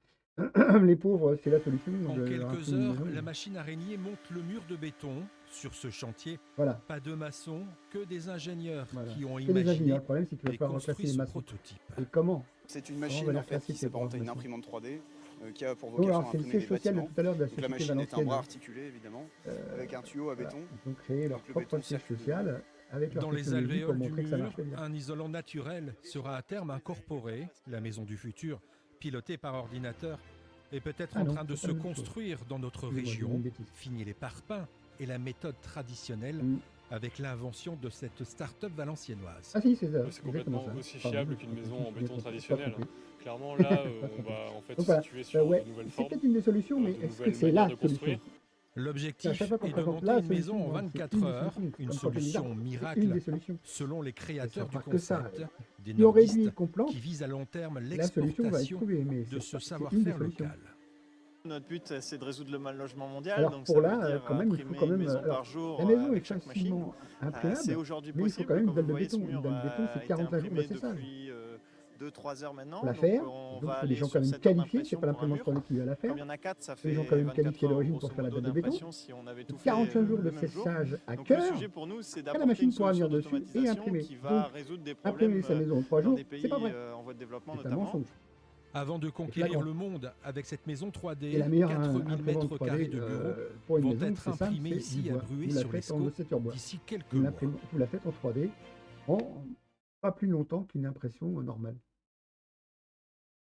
Speaker 1: les pauvres, c'est la solution.
Speaker 13: En
Speaker 1: de leur
Speaker 13: quelques
Speaker 1: imprimer une
Speaker 13: heures,
Speaker 1: maison.
Speaker 13: la machine araignée monte le mur de béton. Sur ce chantier,
Speaker 1: Voilà.
Speaker 13: pas de maçons, que des ingénieurs
Speaker 1: Voilà.
Speaker 13: qui ont
Speaker 1: Que des ingénieurs.
Speaker 13: imaginé
Speaker 1: Le problème, c'est qu'il va
Speaker 13: et
Speaker 1: falloir remplacer
Speaker 13: construit
Speaker 1: les
Speaker 13: ce
Speaker 1: maçons.
Speaker 13: prototype.
Speaker 1: Et comment?
Speaker 10: C'est une
Speaker 1: Comment on
Speaker 10: machine
Speaker 1: va les
Speaker 10: en fait,
Speaker 1: remplacer,
Speaker 10: qui
Speaker 1: ces
Speaker 10: s'apparente à une
Speaker 1: pauvres
Speaker 10: imprimante 3D qui a pour
Speaker 1: Donc,
Speaker 10: vocation
Speaker 1: alors,
Speaker 10: à
Speaker 1: c'est le
Speaker 10: imprimer
Speaker 1: siège
Speaker 10: des
Speaker 1: social de
Speaker 10: bâtiments.
Speaker 1: tout à l'heure de la
Speaker 10: Donc, la
Speaker 1: société
Speaker 10: machine est un
Speaker 1: valencienne.
Speaker 10: bras articulé évidemment, avec un tuyau à
Speaker 1: Voilà.
Speaker 10: béton.
Speaker 1: Ils ont créé leur
Speaker 10: Donc, le
Speaker 1: propre
Speaker 10: béton
Speaker 1: siège
Speaker 10: circule
Speaker 1: social avec leur
Speaker 13: Dans les
Speaker 1: technologie pour
Speaker 13: alvéoles du
Speaker 1: montrer que ça
Speaker 13: mur,
Speaker 1: marchait bien.
Speaker 13: un isolant naturel sera à terme incorporé. La maison du futur, pilotée par ordinateur, est peut-être
Speaker 1: Ah
Speaker 13: en
Speaker 1: non,
Speaker 13: train de
Speaker 1: c'est
Speaker 13: se
Speaker 1: pas la même chose.
Speaker 13: construire dans notre
Speaker 1: Excusez-moi, j'ai dit
Speaker 13: région.
Speaker 1: une bêtise.
Speaker 13: Fini les parpaings et la méthode traditionnelle avec l'invention de cette start-up valenciennoise.
Speaker 1: Ah si, c'est ça.
Speaker 11: C'est
Speaker 1: exactement
Speaker 11: complètement
Speaker 1: ça.
Speaker 11: aussi
Speaker 1: Pardon,
Speaker 11: fiable qu'une
Speaker 1: j'ai
Speaker 11: maison en
Speaker 1: pas
Speaker 11: béton
Speaker 1: compris.
Speaker 11: traditionnel.
Speaker 1: Pas compris.
Speaker 11: Clairement, là,
Speaker 1: Pas
Speaker 11: on
Speaker 1: compris.
Speaker 11: va en fait
Speaker 1: Donc
Speaker 11: se
Speaker 1: voilà.
Speaker 11: situer sur
Speaker 1: Ouais,
Speaker 11: de nouvelles
Speaker 1: c'est
Speaker 11: formes,
Speaker 1: peut-être une des solutions, mais
Speaker 11: de
Speaker 1: est-ce que
Speaker 11: nouvelles
Speaker 1: c'est
Speaker 11: manières
Speaker 1: la
Speaker 11: de
Speaker 1: solution?
Speaker 11: construire.
Speaker 1: À
Speaker 13: L'objectif
Speaker 1: chaque fois qu'on
Speaker 13: est de
Speaker 1: présente
Speaker 13: monter
Speaker 1: la
Speaker 13: une maison en
Speaker 1: solution, c'est
Speaker 13: 24
Speaker 1: une des
Speaker 13: heures,
Speaker 1: solutions.
Speaker 13: une
Speaker 1: C'est pas celui-là.
Speaker 13: solution
Speaker 1: C'est une
Speaker 13: miracle,
Speaker 1: des solutions.
Speaker 13: selon les
Speaker 1: Et
Speaker 13: créateurs
Speaker 1: ça
Speaker 13: du
Speaker 1: part que ça.
Speaker 13: concept, des
Speaker 1: Si on réduit
Speaker 13: nordistes,
Speaker 1: qu'on plante,
Speaker 13: qui visent à long terme
Speaker 1: la solution va être
Speaker 13: l'exportation
Speaker 1: trouvée, mais
Speaker 13: de ce
Speaker 1: c'est une des
Speaker 13: savoir-faire
Speaker 1: solutions.
Speaker 13: local.
Speaker 6: Notre but, c'est de résoudre le mal logement mondial.
Speaker 1: Alors
Speaker 6: Donc
Speaker 1: pour
Speaker 6: ça veut
Speaker 1: là,
Speaker 6: dire
Speaker 1: quand même, il faut
Speaker 6: imprimer
Speaker 1: quand
Speaker 6: une
Speaker 1: même.
Speaker 6: maison
Speaker 1: Alors,
Speaker 6: par jour
Speaker 1: la maison est
Speaker 6: avec chaque machine.
Speaker 1: facilement
Speaker 6: C'est
Speaker 1: imprimable,
Speaker 6: aujourd'hui
Speaker 1: mais il faut
Speaker 6: possible.
Speaker 1: quand même une
Speaker 6: Comme
Speaker 1: dalle
Speaker 6: vous
Speaker 1: de
Speaker 6: voyez, ce
Speaker 1: béton. Une
Speaker 6: mur
Speaker 1: dalle de béton,
Speaker 6: a
Speaker 1: c'est
Speaker 6: été
Speaker 1: 45 jours
Speaker 6: imprimé
Speaker 1: d'asséchage.
Speaker 6: depuis 2-3 heures maintenant.
Speaker 1: Pour la
Speaker 6: Donc
Speaker 1: faire,
Speaker 6: on
Speaker 1: donc
Speaker 6: va
Speaker 1: il faut des
Speaker 6: aller
Speaker 1: gens
Speaker 6: sur
Speaker 1: quand même
Speaker 6: 7 heures
Speaker 1: qualifiés, c'est
Speaker 6: d'impression
Speaker 1: pas
Speaker 6: pour un
Speaker 1: l'imprimante
Speaker 6: mur.
Speaker 1: 3D qui va la faire.
Speaker 6: Comme il y en a 4, ça
Speaker 1: Des gens
Speaker 6: fait
Speaker 1: quand même
Speaker 6: 24
Speaker 1: qualifiés
Speaker 6: heures
Speaker 1: d'origine
Speaker 6: grosso
Speaker 1: pour faire la
Speaker 6: modo
Speaker 1: dalle de béton.
Speaker 6: d'impression si on avait tout fait
Speaker 1: 45 jours de
Speaker 6: le même jour.
Speaker 1: séchage à
Speaker 6: Donc le
Speaker 1: cœur.
Speaker 6: sujet pour nous, c'est
Speaker 1: Après, la
Speaker 6: d'apporter
Speaker 1: machine
Speaker 6: une
Speaker 1: pourra venir
Speaker 6: solution
Speaker 1: dessus et
Speaker 6: d'automatisation
Speaker 1: imprimer.
Speaker 6: qui va
Speaker 1: Donc,
Speaker 6: résoudre des
Speaker 1: imprimer
Speaker 6: problèmes
Speaker 1: sa maison en 3
Speaker 6: dans
Speaker 1: jours,
Speaker 6: des pays
Speaker 1: c'est pas vrai.
Speaker 6: en voie de développement
Speaker 1: C'est un
Speaker 6: notamment.
Speaker 1: mensonge.
Speaker 13: Avant de conquérir
Speaker 1: flagrant.
Speaker 13: le monde avec cette maison 3D,
Speaker 1: Et la meilleure
Speaker 13: 4000
Speaker 1: imprimante
Speaker 13: mètres carrés
Speaker 1: 3D
Speaker 13: de bureaux
Speaker 1: pour une
Speaker 13: vont
Speaker 1: maison,
Speaker 13: être
Speaker 1: c'est simple,
Speaker 13: imprimés
Speaker 1: c'est
Speaker 13: ici
Speaker 1: du
Speaker 13: à
Speaker 1: bois.
Speaker 13: Bruay
Speaker 1: Vous la
Speaker 13: sur
Speaker 1: faites en
Speaker 13: l'Escaut
Speaker 1: ossature bois.
Speaker 13: d'ici quelques
Speaker 1: Vous
Speaker 13: mois.
Speaker 1: la faites en 3D en pas plus longtemps qu'une impression normale.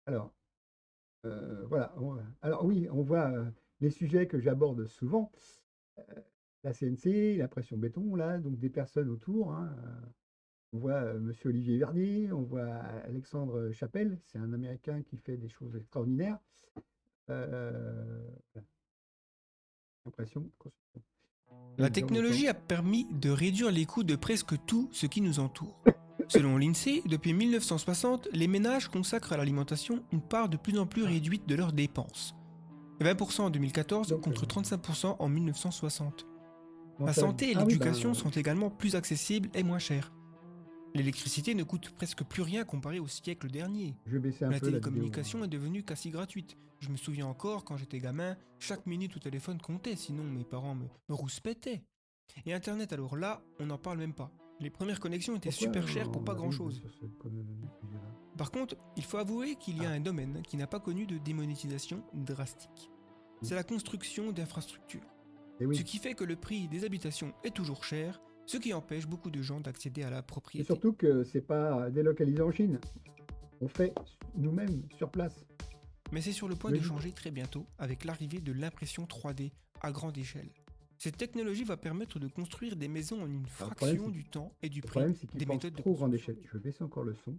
Speaker 1: Alors, voilà. Alors oui, on voit les sujets que j'aborde souvent. Euh, la CNC, l'impression béton, là, donc des personnes autour. Hein, on voit Monsieur Olivier Verdier, on voit Alexandre Chapelle, c'est un Américain qui fait des choses extraordinaires. Voilà. Impression, construction.
Speaker 14: La technologie a permis de réduire les coûts de presque tout ce qui nous entoure. Selon l'INSEE, depuis 1960, les ménages consacrent à l'alimentation une part de plus en plus réduite de leurs dépenses. 20% en 2014 contre 35% en 1960. La santé et l'éducation sont également plus accessibles et moins chères. L'électricité ne coûte presque plus rien comparé au siècle dernier.
Speaker 1: Je vais baisser un
Speaker 14: La
Speaker 1: peu la
Speaker 14: télécommunication
Speaker 1: vidéo.
Speaker 14: est devenue quasi gratuite. Je me souviens encore, quand j'étais gamin, chaque minute au téléphone comptait, sinon mes parents me rouspétaient. Et Internet, alors là, on n'en parle même pas. Les premières connexions étaient super chères pour pas grand-chose. Par contre, il faut avouer qu'il y a un domaine qui n'a pas connu de démonétisation drastique. C'est la construction d'infrastructures. Ce qui fait que le prix des habitations est toujours cher, ce qui empêche beaucoup de gens d'accéder à la
Speaker 1: Et
Speaker 14: propriété.
Speaker 1: surtout que c'est pas délocalisé en Chine. On fait nous-mêmes sur place.
Speaker 14: Mais c'est sur le point
Speaker 1: Mais
Speaker 14: de
Speaker 1: du-
Speaker 14: changer très bientôt avec l'arrivée de l'impression 3D à grande échelle. Cette technologie va permettre de construire des maisons en une
Speaker 1: Alors, le
Speaker 14: fraction
Speaker 1: problème, c'est-
Speaker 14: du temps et du
Speaker 1: Le
Speaker 14: prix
Speaker 1: problème, c'est
Speaker 14: des
Speaker 1: qu'ils pensent
Speaker 14: méthodes de
Speaker 1: trop grande
Speaker 14: construction.
Speaker 1: échelle. Je vais baisser encore le son.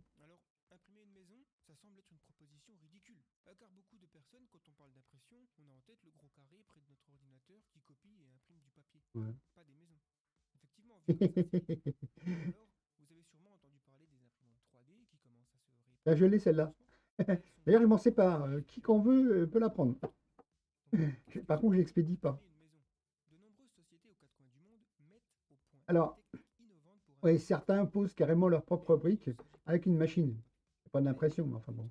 Speaker 14: Imprimer une maison, ça semble être une proposition ridicule. Car beaucoup de personnes, quand on parle d'impression, on a en tête le gros carré près de notre ordinateur qui copie et imprime du papier.
Speaker 1: Ouais.
Speaker 14: Pas des maisons. Effectivement, vu que ça se fait. Alors, vous avez sûrement entendu parler des imprimantes 3D qui commencent à se répandre.
Speaker 1: Là, je l'ai celle-là. D'ailleurs, je m'en sépare. Qui qu'en veut peut la prendre. Par contre, je l'expédie pas. Alors, ouais, certains posent carrément leur propre brique avec une machine. C'est pas de l'impression, mais enfin bon.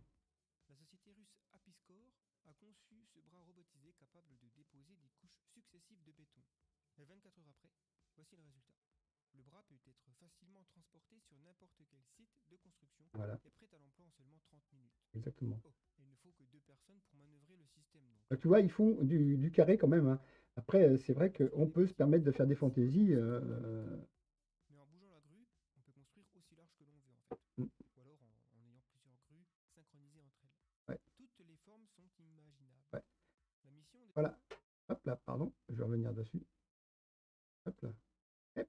Speaker 14: La société russe Apiscore a conçu ce bras robotisé capable de déposer des couches successives de béton. Et 24 heures après, voici le résultat. Le bras peut être facilement transporté sur n'importe quel site de construction
Speaker 1: Voilà.
Speaker 14: et prêt à l'emploi en seulement 30 minutes.
Speaker 1: Exactement.
Speaker 14: Oh, et il ne faut que 2 personnes pour manœuvrer le système. Donc.
Speaker 1: Tu vois, ils font du carré quand même. Hein. Après, c'est vrai qu'on peut se permettre de faire des fantaisies.
Speaker 14: Mais en bougeant la grue, on peut construire aussi large que l'on veut en fait.
Speaker 1: Mm.
Speaker 14: Ou alors en ayant plusieurs grues synchronisées entre elles.
Speaker 1: Ouais.
Speaker 14: Toutes les formes sont imaginables.
Speaker 1: Ouais.
Speaker 14: La mission des...
Speaker 1: Voilà. Hop là, pardon. Je vais revenir dessus. Hop là. Hop.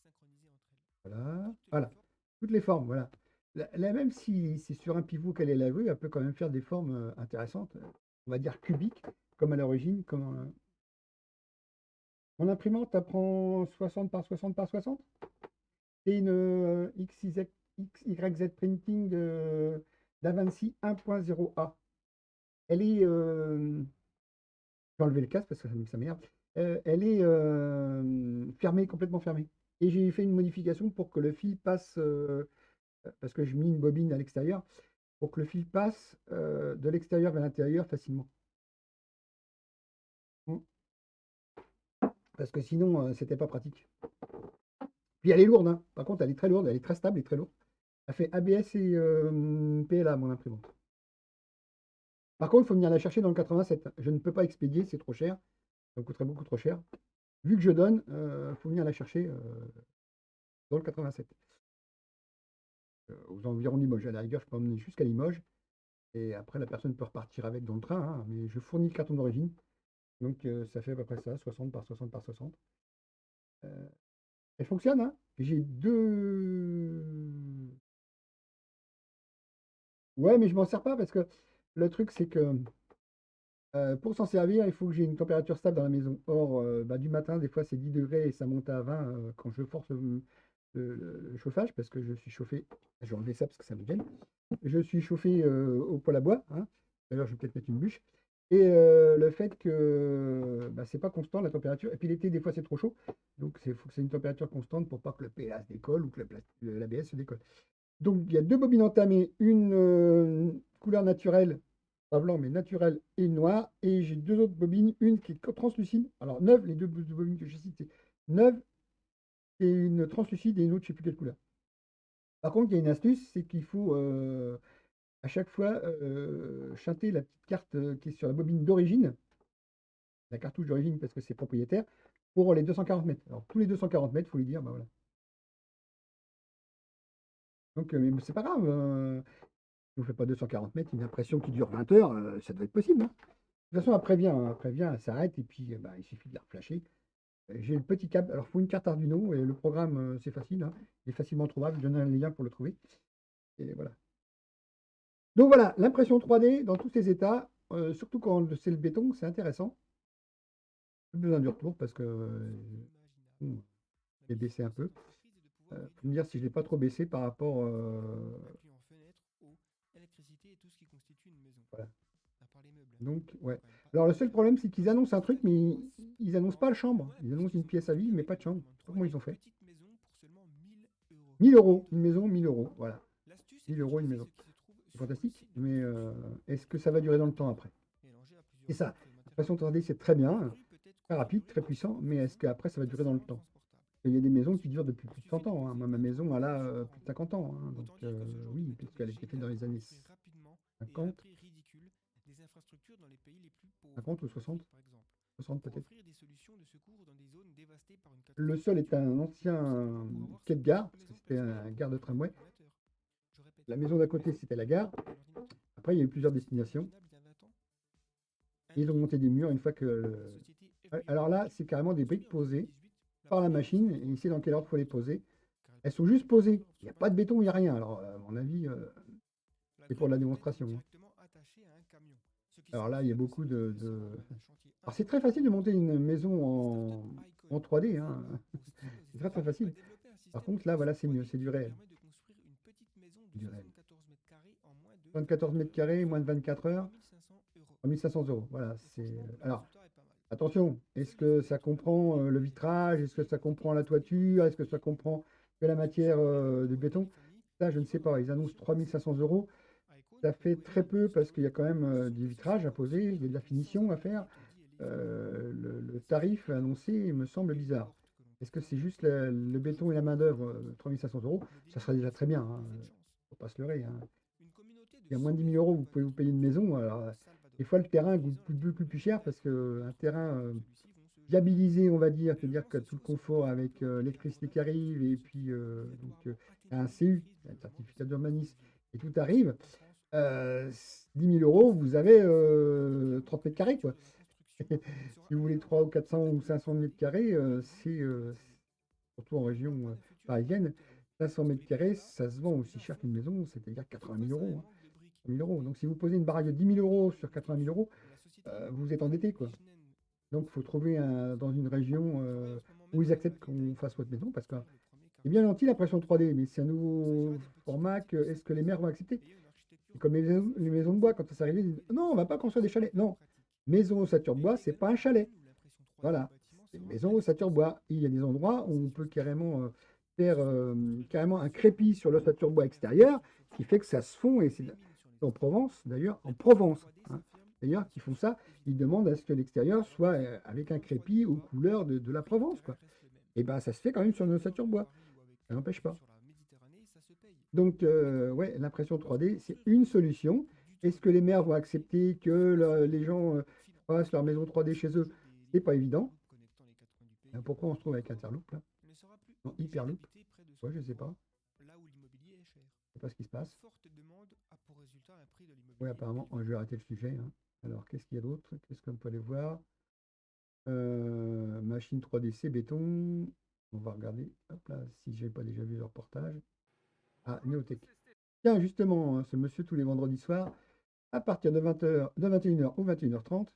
Speaker 14: synchronisées entre elles.
Speaker 1: Voilà. Voilà. Toutes les formes, voilà. Là, même si c'est sur un pivot qu'elle est la grue, elle peut quand même faire des formes intéressantes. On va dire cubiques, comme à l'origine. Mon imprimante, elle prend 60 par 60 par 60. C'est une XYZ Printing d'Avanci 1.0A. Elle est... je vais enlever le casque parce que ça m'énerve. Elle est fermée, complètement fermée. Et j'ai fait une modification pour que le fil passe... parce que j'ai mis une bobine à l'extérieur, pour que le fil passe de l'extérieur vers l'intérieur facilement. Parce que sinon, c'était pas pratique. Puis elle est lourde, hein. Par contre, elle est très lourde, elle est très stable et très lourde. Elle fait ABS et PLA, mon imprimante. Par contre, il faut venir la chercher dans le 87. Je ne peux pas expédier, c'est trop cher. Ça me coûterait beaucoup trop cher. Vu que je donne, il faut venir la chercher dans le 87. Aux environs de Limoges. À la rigueur, je peux emmener jusqu'à Limoges. Et après, la personne peut repartir avec dans le train, hein, mais je fournis le carton d'origine. Donc, ça fait à peu près ça, 60 par 60 par 60. Elle fonctionne, hein. J'ai deux. Ouais, mais je m'en sers pas parce que le truc, c'est que pour s'en servir, il faut que j'ai une température stable dans la maison. Or, bah, du matin, des fois, c'est 10 degrés et ça monte à 20 quand je force le chauffage parce que je suis chauffé. Je vais enlever ça parce que ça me gêne. Je suis chauffé au poêle à bois, hein. D'ailleurs, je vais peut-être mettre une bûche. Et le fait que bah, c'est pas constant la température. Et puis l'été, des fois, c'est trop chaud. Donc, il faut que c'est une température constante pour pas que le PLA se décolle ou que l'ABS se décolle. Donc, il y a deux bobines entamées, une couleur naturelle, pas blanc, mais naturelle et noire. Et j'ai deux autres bobines, une qui est translucide. Alors, neuve, les deux bobines que j'ai citées, neuve et une translucide et une autre, je ne sais plus quelle couleur. Par contre, il y a une astuce, c'est qu'il faut à chaque fois chanter la petite carte qui est sur la bobine d'origine, la cartouche d'origine parce que c'est propriétaire, pour les 240 mètres. Alors, tous les 240 mètres, il faut lui dire, bah voilà. Donc, mais c'est pas grave. Je ne fais pas 240 mètres, une impression qui dure 20 heures, ça doit être possible, hein. De toute façon, elle prévient, elle s'arrête et puis bah, il suffit de la reflasher. J'ai le petit câble. Alors, il faut une carte Arduino et le programme, c'est facile, hein. Il est facilement trouvable. Je donne un lien pour le trouver. Et voilà. Donc voilà, l'impression 3D dans tous ses états, surtout quand c'est le béton, c'est intéressant. Plus besoin du retour parce que j'ai baissé un peu. Pour me dire si je ne l'ai pas trop baissé par rapport. Voilà. Donc, ouais. Alors, le seul problème, c'est qu'ils annoncent un truc, mais ils annoncent pas la chambre. Ils annoncent une pièce à vivre, mais pas de chambre. Je sais pas comment ils ont fait. 1000 euros, une maison, 1000 euros. Voilà. 1000 euros, une maison. C'est fantastique, mais est-ce que ça va durer dans le temps après? C'est ça. L'impression 3D, c'est très bien, très rapide, très puissant, mais est-ce qu'après, ça va durer dans le temps? Il y a des maisons qui durent depuis plus de 100 ans, hein. Moi, ma maison, elle a plus de 50 ans, hein. Donc, oui, puisqu'elle a été faite dans les années 50. 50 ou 60? 60 peut-être. Le sol est un ancien quai de gare, parce que c'était un gare de tramway. La maison d'à côté, c'était la gare. Après, il y a eu plusieurs destinations. Et ils ont monté des murs une fois que... Alors là, c'est carrément des briques posées par la machine. Et ici, dans quel ordre il faut les poser. Elles sont juste posées. Il n'y a pas de béton, il n'y a rien. Alors, à mon avis, c'est pour de la démonstration, hein. Alors là, il y a beaucoup de... Alors, c'est très facile de monter une maison en 3D, hein. C'est très très facile. Par contre, là, voilà, c'est mieux, c'est du réel. Du réel. 24 mètres carrés, moins de 24 heures, 3500 euros. Voilà, c'est... Alors, attention, est-ce que ça comprend le vitrage? Est-ce que ça comprend la toiture? Est-ce que ça comprend que la matière de béton? Ça, je ne sais pas. Ils annoncent 3500 euros. Ça fait très peu parce qu'il y a quand même du vitrage à poser, il y a de la finition à faire. Le tarif annoncé me semble bizarre. Est-ce que c'est juste le béton et la main-d'œuvre, 3500 euros? Ça serait déjà très bien, hein. Faut pas se leurrer, hein. Il y a moins de 10 000 euros, vous pouvez vous payer une maison. Alors, des fois, le terrain coûte beaucoup plus cher parce qu'un terrain viabilisé, on va dire, c'est-à-dire que tout le confort avec l'électricité qui arrive et puis donc, un CU, un certificat d'urbanisme, et tout arrive. 10 000 euros, vous avez 30 mètres carrés, quoi. Si vous voulez 300 ou 400 ou 500 mètres carrés, c'est surtout en région parisienne, 500 mètres carrés, ça se vend aussi cher qu'une maison, c'est-à-dire 80 000 euros, hein. 1000 euros. Donc si vous posez une baraque de 10 000 euros sur 80 000 euros, vous êtes endetté, quoi. Donc il faut trouver dans une région où ils acceptent qu'on fasse votre maison, parce que c'est bien gentil l'impression 3D, mais c'est un nouveau format que est-ce que les maires vont accepter? C'est comme les maisons de bois, quand ça s'est arrivé, ils disent non, on ne va pas construire des chalets. Non, maison ossature bois, c'est pas un chalet. Voilà, c'est une maison ossature bois. Il y a des endroits où on peut carrément faire carrément un crépi sur l'ossature bois extérieur, qui fait que ça se fond, et c'est en Provence, d'ailleurs, hein, d'ailleurs, qui font ça, ils demandent à ce que l'extérieur soit avec un crépi aux couleurs de la Provence, quoi. Et ben ça se fait quand même sur une ossature bois. Ça n'empêche pas. Donc, ouais, l'impression 3D, c'est une solution. Est-ce que les maires vont accepter que les gens fassent leur maison 3D chez eux? C'est pas évident. Pourquoi on se trouve avec Interloop, là? Non, Hyperloop? Ouais, je sais pas. sais pas ce qui se passe.
Speaker 14: Forte demande a pour résultat un prix de l'immobilier.
Speaker 1: Oui, apparemment, je vais arrêter le sujet. Hein. Alors, qu'est-ce qu'il y a d'autre? Qu'est-ce qu'on peut aller voir? Machine 3DC, béton. On va regarder. Hop là, si je n'ai pas déjà vu le reportage. Ah, Néotech. Tiens, justement, hein, ce monsieur, tous les vendredis soirs, à partir de 20h, de 21h ou 21h30,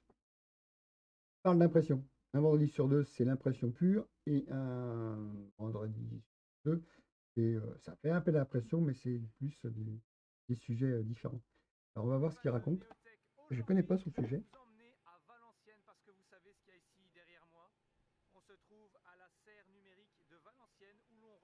Speaker 1: parle d'impression. Un vendredi sur deux, c'est l'impression pure. Et un vendredi sur deux, ça fait un peu d'impression, mais c'est plus des sujets différents. Alors, on va voir ce qu'il raconte. Je ne connais pas son sujet.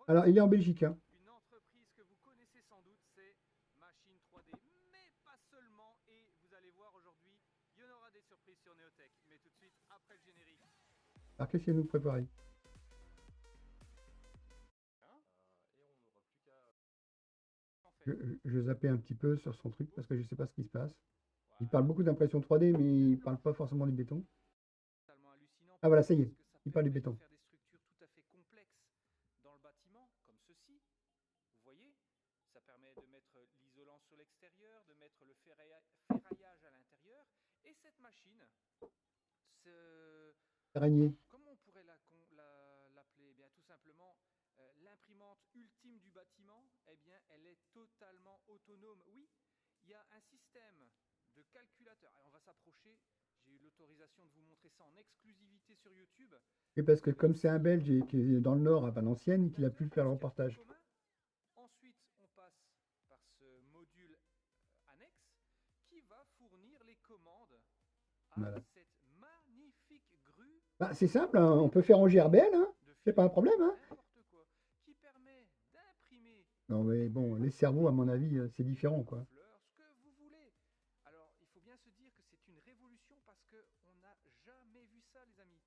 Speaker 1: Alors, il est en Belgique. Hein.
Speaker 11: Une entreprise que vous connaissez sans doute, c'est Machine 3D, mais pas seulement. Et vous allez voir aujourd'hui, il y en aura des surprises sur Néotech. Mais tout de suite, après le générique.
Speaker 1: Alors, qu'est-ce qu'il nous prépare? Je zappais un petit peu sur son truc parce que je ne sais pas ce qui se passe. Il parle beaucoup d'impression 3D, mais il ne parle pas forcément du béton. Ah voilà, ça y est, il parle du béton.
Speaker 11: Faire des structures tout à fait complexes dans le bâtiment, comme ceci. Vous voyez, ça permet de mettre l'isolant sur l'extérieur, de mettre le ferraillage à l'intérieur. Et cette machine,
Speaker 1: Araignée.
Speaker 11: comment on pourrait l'appeler? Eh bien, tout simplement, l'imprimante ultime du bâtiment, eh bien, elle est totalement autonome. Oui, il y a un système de calculateur. Et on va s'approcher. J'ai eu l'autorisation de vous montrer ça en exclusivité sur YouTube.
Speaker 1: Et parce que comme c'est un Belge qui est dans le Nord, à Valenciennes, qu'il a pu faire le reportage.
Speaker 11: Ensuite, on passe par ce module annexe qui va fournir les commandes à
Speaker 1: Voilà.
Speaker 11: cette magnifique grue.
Speaker 1: Bah, c'est simple, hein, on peut faire en GRBL, hein, c'est pas un problème. Hein.
Speaker 11: Qui permet d'imprimer.
Speaker 1: Non mais bon, les cerveaux, à mon avis, c'est différent, quoi.
Speaker 11: Ce que vous voulez. Alors, il faut bien se dire que c'est une révolution parce qu'on n'a jamais vu ça, les amis.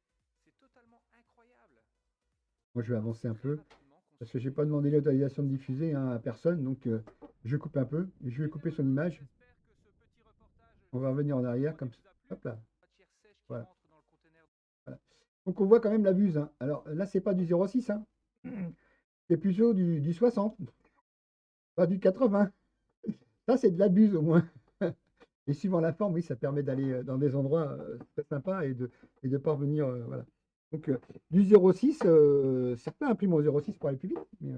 Speaker 11: C'est totalement incroyable.
Speaker 1: Moi, je vais avancer un peu, parce que j'ai pas demandé l'autorisation de diffuser hein, à personne, donc je coupe un peu, et je vais couper son image. On va revenir en arrière, comme ça. Hop là. Voilà. Voilà. Donc, on voit quand même la buse. Hein. Alors, là, c'est pas du 0,6, hein. C'est plutôt du 60, pas du 80. Ça, c'est de la buse, au moins. Et suivant la forme, oui, ça permet d'aller dans des endroits très sympas et de parvenir, voilà. Donc, du 0,6, certains impriment au 0,6 pour aller plus vite. Mais,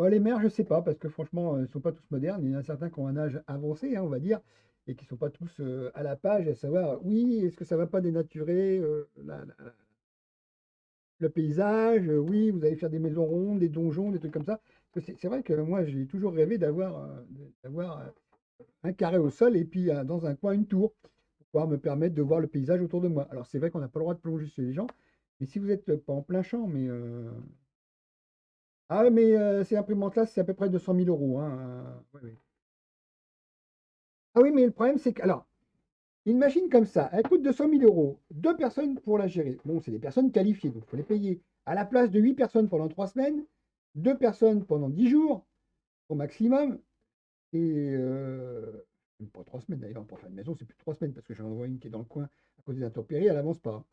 Speaker 1: les mères, je ne sais pas, parce que franchement, ils ne sont pas tous modernes. Il y en a certains qui ont un âge avancé, hein, on va dire, et qui ne sont pas tous à la page, à savoir, oui, est-ce que ça ne va pas dénaturer le paysage? Oui, vous allez faire des maisons rondes, des donjons, des trucs comme ça. C'est vrai que moi, j'ai toujours rêvé d'avoir un carré au sol et puis dans un coin, une tour, pour pouvoir me permettre de voir le paysage autour de moi. Alors, c'est vrai qu'on n'a pas le droit de plonger chez les gens, mais si vous n'êtes pas en plein champ, mais... Ah, mais ces imprimantes-là, c'est à peu près 200 000 €. Hein. Oui. Ah oui, mais le problème, c'est que... Alors, une machine comme ça, elle coûte 200 000 €. 2 personnes pour la gérer. Bon, c'est des personnes qualifiées, donc il faut les payer. À la place de 8 personnes pendant 3 semaines, 2 personnes pendant 10 jours, au maximum. Et... pas 3 semaines d'ailleurs, pour faire une maison, c'est plus de 3 semaines, parce que j'en envoie une qui est dans le coin à cause des intempéries, elle n'avance pas.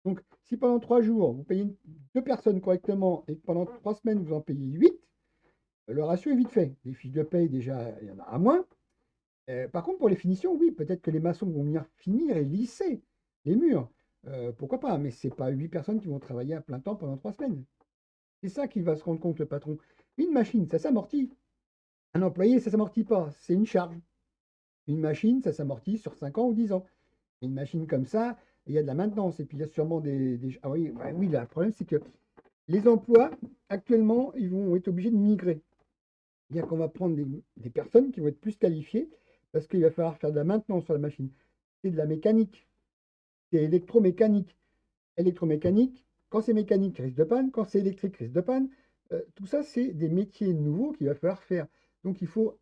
Speaker 1: Donc, si pendant 3 jours, vous payez 2 personnes correctement et que pendant 3 semaines, vous en payez 8, le ratio est vite fait. Les fiches de paye, déjà, il y en a à moins. Par contre, pour les finitions, oui, peut-être que les maçons vont venir finir et lisser les murs. Pourquoi pas? Mais ce n'est pas 8 personnes qui vont travailler à plein temps pendant 3 semaines. C'est ça qu'il va se rendre compte, le patron. Une machine, ça s'amortit. Un employé, ça ne s'amortit pas. C'est une charge. Une machine, ça s'amortit sur 5 ans ou 10 ans. Une machine comme ça, il y a de la maintenance. Et puis, il y a sûrement des... Ah oui, oui, là, le problème, c'est que les emplois, actuellement, ils vont être obligés de migrer. C'est-à-dire qu'on va prendre des personnes qui vont être plus qualifiées parce qu'il va falloir faire de la maintenance sur la machine. C'est de la mécanique. C'est électromécanique. Électromécanique, quand c'est mécanique, risque de panne. Quand c'est électrique, risque de panne. Tout ça, c'est des métiers nouveaux qu'il va falloir faire. Donc, il faut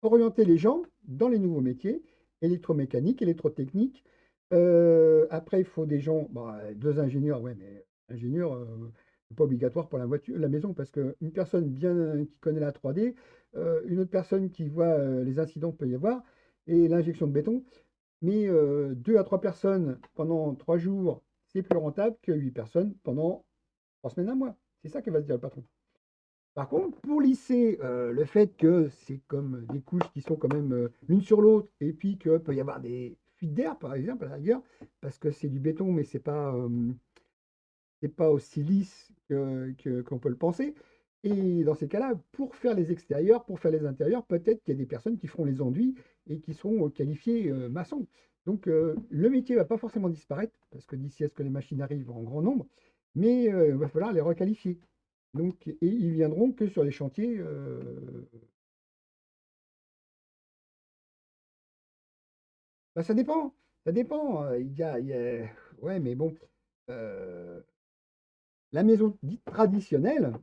Speaker 1: orienter les gens dans les nouveaux métiers, électromécanique, électrotechnique. Après, il faut des gens, 2 ingénieurs, ouais, mais ingénieurs, c'est pas obligatoire pour la maison, parce qu'une personne bien qui connaît la 3D, une autre personne qui voit les incidents peut y avoir, et l'injection de béton. Mais 2 à 3 personnes pendant 3 jours, c'est plus rentable que 8 personnes pendant 3 semaines, un mois. C'est ça que va se dire le patron. Par contre, pour lisser le fait que c'est comme des couches qui sont quand même l'une sur l'autre, et puis qu'il peut y avoir des fuites d'air, par exemple, à la rigueur, parce que c'est du béton, mais c'est pas aussi lisse qu'on peut le penser. Et dans ces cas-là, pour faire les extérieurs, pour faire les intérieurs, peut-être qu'il y a des personnes qui feront les enduits et qui seront qualifiées maçons. Donc le métier ne va pas forcément disparaître, parce que d'ici à ce que les machines arrivent en grand nombre, mais il va falloir les requalifier. Donc, et ils viendront que sur les chantiers. Bah, ça dépend. Ça dépend. Ouais, mais bon, euh, la maison dite traditionnelle,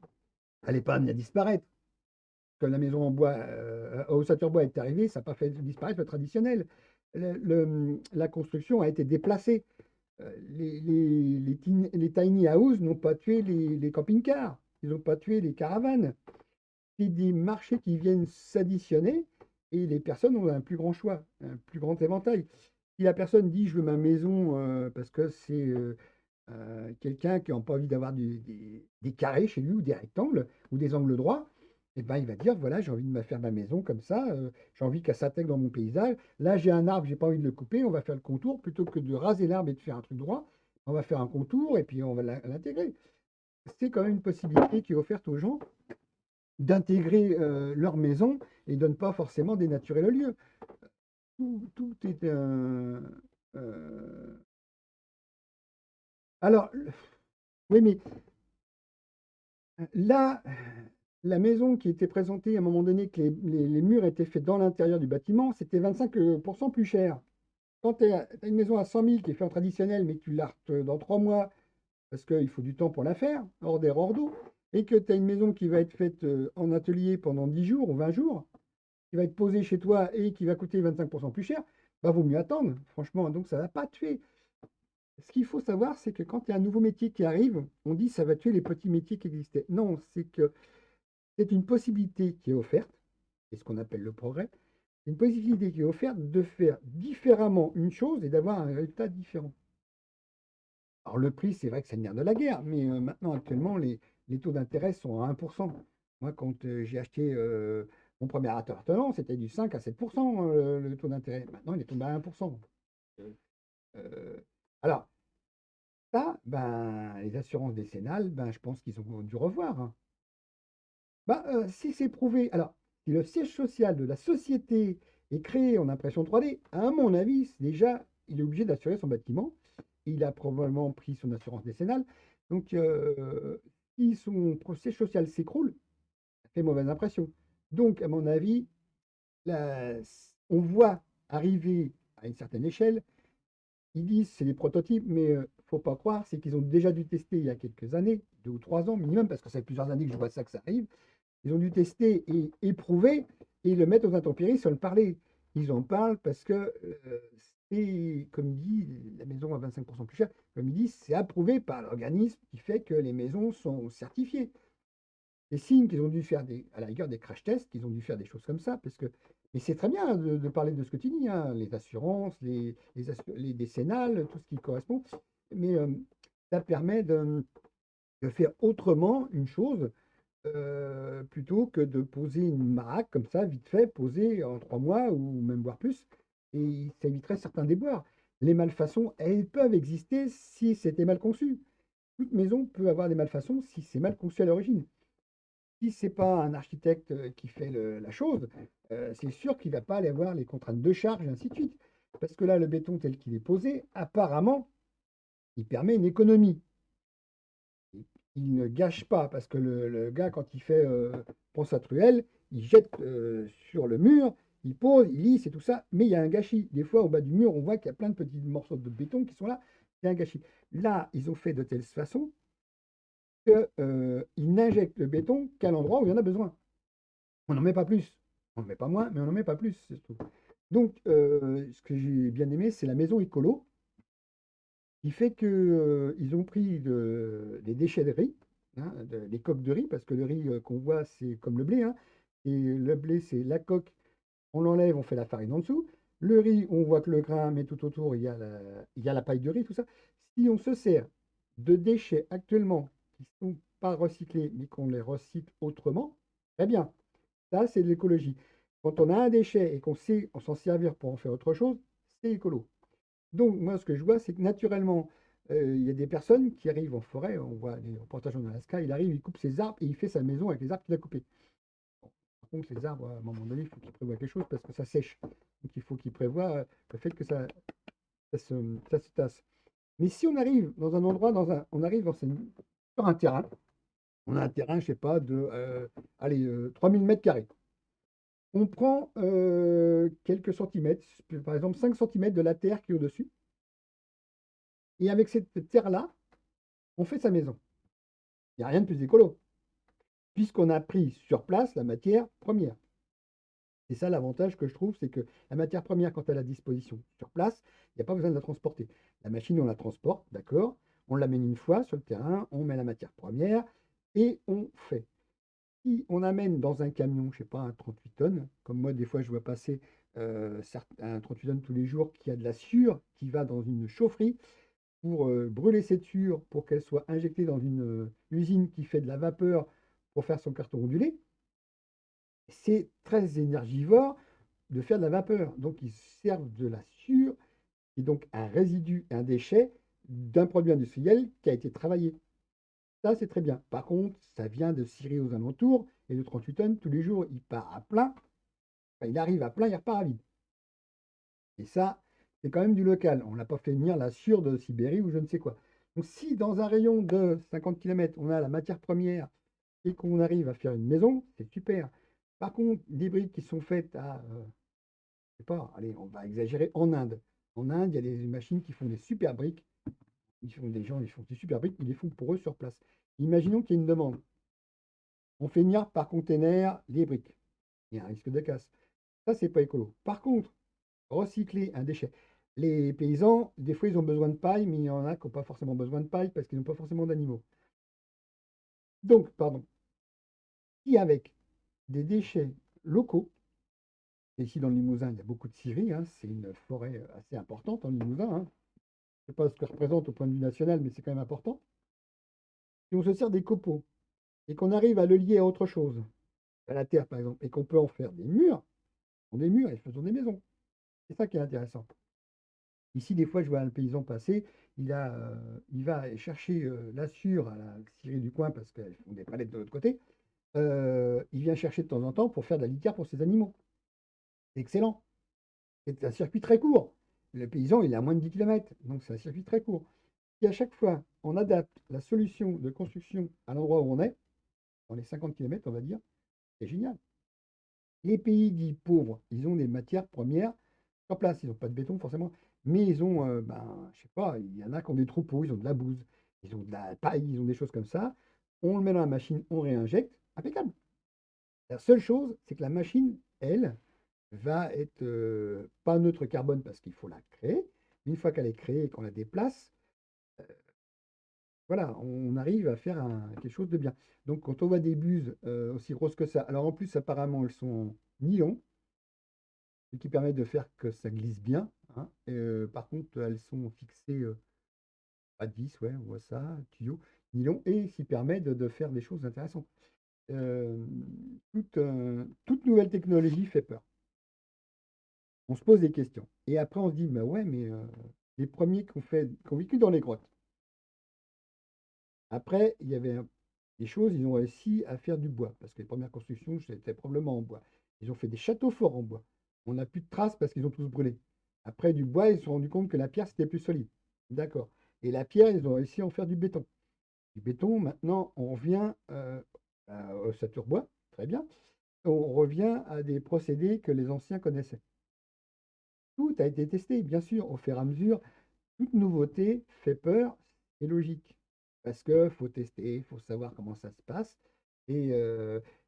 Speaker 1: elle n'est pas amenée à disparaître. Comme la maison en bois, ossature bois est arrivée, ça n'a pas fait disparaître le traditionnel. La construction a été déplacée. Les tiny houses n'ont pas tué les camping-cars, ils n'ont pas tué les caravanes. C'est des marchés qui viennent s'additionner et les personnes ont un plus grand choix, un plus grand éventail. Si la personne dit je veux ma maison parce que c'est quelqu'un qui n'a pas envie d'avoir des carrés chez lui ou des rectangles ou des angles droits, eh ben, il va dire voilà, j'ai envie de me faire ma maison comme ça, j'ai envie qu'elle s'intègre dans mon paysage. Là, j'ai un arbre, j'ai pas envie de le couper, on va faire le contour plutôt que de raser l'arbre et de faire un truc droit. On va faire un contour et puis on va l'intégrer. C'est quand même une possibilité qui est offerte aux gens d'intégrer leur maison et de ne pas forcément dénaturer le lieu. Tout est Alors, oui, mais là, la maison qui était présentée à un moment donné, que les murs étaient faits dans l'intérieur du bâtiment, c'était 25% plus cher. Quand tu as une maison à 100 000 qui est faite en traditionnel, mais que tu l'artes dans 3 mois, parce qu'il faut du temps pour la faire, hors d'air, hors d'eau, et que tu as une maison qui va être faite en atelier pendant 10 jours ou 20 jours, qui va être posée chez toi et qui va coûter 25% plus cher, bah vaut mieux attendre, franchement. Donc ça ne va pas tuer. Ce qu'il faut savoir, c'est que quand il y a un nouveau métier qui arrive, on dit ça va tuer les petits métiers qui existaient. Non, c'est que c'est une possibilité qui est offerte, c'est ce qu'on appelle le progrès, c'est une possibilité qui est offerte de faire différemment une chose et d'avoir un résultat différent. Alors le prix, c'est vrai que c'est le nerf de la guerre, mais maintenant, actuellement, les taux d'intérêt sont à 1%. Moi, quand j'ai acheté mon premier appartement, c'était du 5 à 7% le taux d'intérêt. Maintenant, il est tombé à 1%. Alors, ça, ben, les assurances décennales, ben, je pense qu'ils ont dû revoir. Hein. Si c'est prouvé, alors, si le siège social de la société est créé en impression 3D, à mon avis, déjà, il est obligé d'assurer son bâtiment. Il a probablement pris son assurance décennale. Donc, si son siège social s'écroule, ça fait mauvaise impression. Donc, à mon avis, on voit arriver à une certaine échelle. Ils disent c'est des prototypes, mais il ne faut pas croire, c'est qu'ils ont déjà dû tester il y a quelques années, 2 ou 3 ans minimum, parce que ça fait plusieurs années que je vois ça que ça arrive. Ils ont dû tester et éprouver et le mettre aux intempéries sans le parler. Ils en parlent parce que c'est, comme il dit, la maison à 25% plus chère, comme il dit, c'est approuvé par l'organisme qui fait que les maisons sont certifiées. Des signes qu'ils ont dû faire à la rigueur des crash tests, qu'ils ont dû faire des choses comme ça, parce que. Mais c'est très bien de parler de ce que tu dis, hein, les assurances, les décennales, tout ce qui correspond. Mais ça permet de faire autrement une chose plutôt que de poser une maraque comme ça, vite fait, posée en 3 mois ou même voire plus. Et ça éviterait certains déboires. Les malfaçons, elles peuvent exister si c'était mal conçu. Toute maison peut avoir des malfaçons si c'est mal conçu à l'origine. Si ce n'est pas un architecte qui fait la chose, c'est sûr qu'il ne va pas aller voir les contraintes de charge, et ainsi de suite. Parce que là, le béton tel qu'il est posé, apparemment, il permet une économie. Il ne gâche pas, parce que le gars, quand il fait pour sa truelle, il jette sur le mur, il pose, il lisse et tout ça, mais il y a un gâchis. Des fois, au bas du mur, on voit qu'il y a plein de petits morceaux de béton qui sont là, il y a un gâchis. Là, ils ont fait de telle façon qu'ils n'injectent le béton qu'à l'endroit où il y en a besoin. On n'en met pas plus. On n'en met pas moins, mais on n'en met pas plus, c'est tout. Donc, ce que j'ai bien aimé, c'est la maison écolo, qui fait qu'ils ont pris des déchets de riz, hein, des coques de riz, parce que le riz qu'on voit, c'est comme le blé. Hein, et le blé, c'est la coque, on l'enlève, on fait la farine en dessous. Le riz, on voit que le grain, mais tout autour, il y a la paille de riz, tout ça. Si on se sert de déchets actuellement qui sont pas recyclés, mais qu'on les recycle autrement, très bien. Ça, c'est de l'écologie. Quand on a un déchet et qu'on sait s'en servir pour en faire autre chose, c'est écolo. Donc, moi, ce que je vois, c'est que naturellement, il y a des personnes qui arrivent en forêt, on voit les reportages en Alaska, il arrive, il coupe ses arbres et il fait sa maison avec les arbres qu'il a coupés. Bon, par contre, les arbres, à un moment donné, il faut qu'ils prévoient quelque chose parce que ça sèche. Donc, il faut qu'ils prévoient le fait que ça se tasse. Mais si on arrive dans un endroit, on arrive sur un terrain, on a un terrain, je ne sais pas, de 3000 mètres carrés. On prend quelques centimètres, par exemple 5 centimètres de la terre qui est au-dessus. Et avec cette terre-là, on fait sa maison. Il n'y a rien de plus écolo, puisqu'on a pris sur place la matière première. C'est ça l'avantage que je trouve, c'est que la matière première, quand elle est à disposition sur place, il n'y a pas besoin de la transporter. La machine, on la transporte, d'accord, on l'amène une fois sur le terrain, on met la matière première et on fait. Si on amène dans un camion, je ne sais pas, un 38 tonnes, comme moi, des fois, je vois passer un 38 tonnes tous les jours qui a de la sueur qui va dans une chaufferie pour brûler cette sueur pour qu'elle soit injectée dans une usine qui fait de la vapeur pour faire son carton ondulé. C'est très énergivore de faire de la vapeur. Donc, ils servent de la sueur, qui est donc un résidu, un déchet d'un produit industriel qui a été travaillé. Ça, c'est très bien. Par contre, ça vient de cirer aux alentours, et le 38 tonnes, tous les jours, il part à plein. Enfin, il arrive à plein, il repart à vide. Et ça, c'est quand même du local. On n'a pas fait venir la sueur de Sibérie ou je ne sais quoi. Donc, si dans un rayon de 50 km, on a la matière première et qu'on arrive à faire une maison, c'est super. Par contre, des briques qui sont faites à, je sais pas, allez, on va exagérer, en Inde. En Inde, il y a des machines qui font des super briques. Des gens, ils font des super briques, ils les font pour eux sur place. Imaginons qu'il y ait une demande. On fait venir par container les briques. Il y a un risque de casse. Ça, c'est pas écolo. Par contre, recycler un déchet. Les paysans, des fois, ils ont besoin de paille, mais il y en a qui n'ont pas forcément besoin de paille parce qu'ils n'ont pas forcément d'animaux. Donc, pardon, si avec des déchets locaux, et ici dans le Limousin, il y a beaucoup de scieries, hein, c'est une forêt assez importante en Limousin, hein. Je ne sais pas ce que représente au point de vue national, mais c'est quand même important. Si on se sert des copeaux et qu'on arrive à le lier à autre chose, à la terre par exemple, et qu'on peut en faire des murs et faisons des maisons. C'est ça qui est intéressant. Ici, des fois, je vois un paysan passer, il va chercher la sciure à la scierie du coin parce qu'elles font des palettes de l'autre côté. Il vient chercher de temps en temps pour faire de la litière pour ses animaux. C'est excellent. C'est un circuit très court. Le paysan, il est à moins de 10 km, donc c'est un circuit très court. Si à chaque fois, on adapte la solution de construction à l'endroit où on est, dans les 50 km, on va dire, c'est génial. Les pays dits pauvres, ils ont des matières premières sur place. Ils n'ont pas de béton forcément, mais ils ont, je sais pas, il y en a qui ont des troupeaux, ils ont de la bouse, ils ont de la paille, ils ont des choses comme ça. On le met dans la machine, on réinjecte, impeccable. La seule chose, c'est que la machine, elle, va être pas neutre carbone parce qu'il faut la créer. Une fois qu'elle est créée et qu'on la déplace, voilà, on arrive à faire quelque chose de bien. Donc, quand on voit des buses aussi grosses que ça, alors en plus, apparemment, elles sont en nylon, ce qui permet de faire que ça glisse bien, hein. Par contre, elles sont fixées à 10, ouais, on voit ça, tuyau, nylon, et ce qui permet de faire des choses intéressantes. Toute nouvelle technologie fait peur. On se pose des questions. Et après, on se dit, bah ouais, mais les premiers qui ont vécu dans les grottes. Après, il y avait des choses, ils ont réussi à faire du bois, parce que les premières constructions, c'était probablement en bois. Ils ont fait des châteaux forts en bois. On n'a plus de traces parce qu'ils ont tous brûlé. Après, du bois, ils se sont rendus compte que la pierre, c'était plus solide. D'accord. Et la pierre, ils ont réussi à en faire du béton. Du béton, maintenant, on revient au saturbois, très bien. On revient à des procédés que les anciens connaissaient. Tout a été testé, bien sûr, au fur et à mesure. Toute nouveauté fait peur, c'est logique. Parce qu'il faut tester, il faut savoir comment ça se passe. Et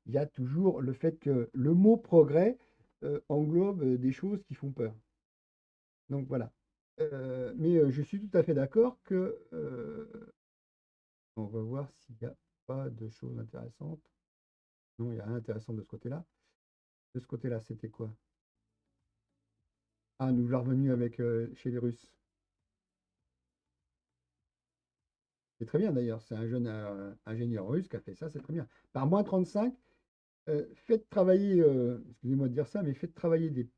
Speaker 1: il y a toujours le fait que le mot progrès englobe des choses qui font peur. Donc voilà. Mais je suis tout à fait d'accord que on va voir s'il n'y a pas de choses intéressantes. Non, il n'y a rien d'intéressant de ce côté-là. De ce côté-là, c'était quoi? Ah, nous voilà revenus avec chez les Russes. C'est très bien d'ailleurs, c'est un jeune ingénieur russe qui a fait ça, c'est très bien. Par moins 35, faites travailler, excusez-moi de dire ça, mais faites travailler des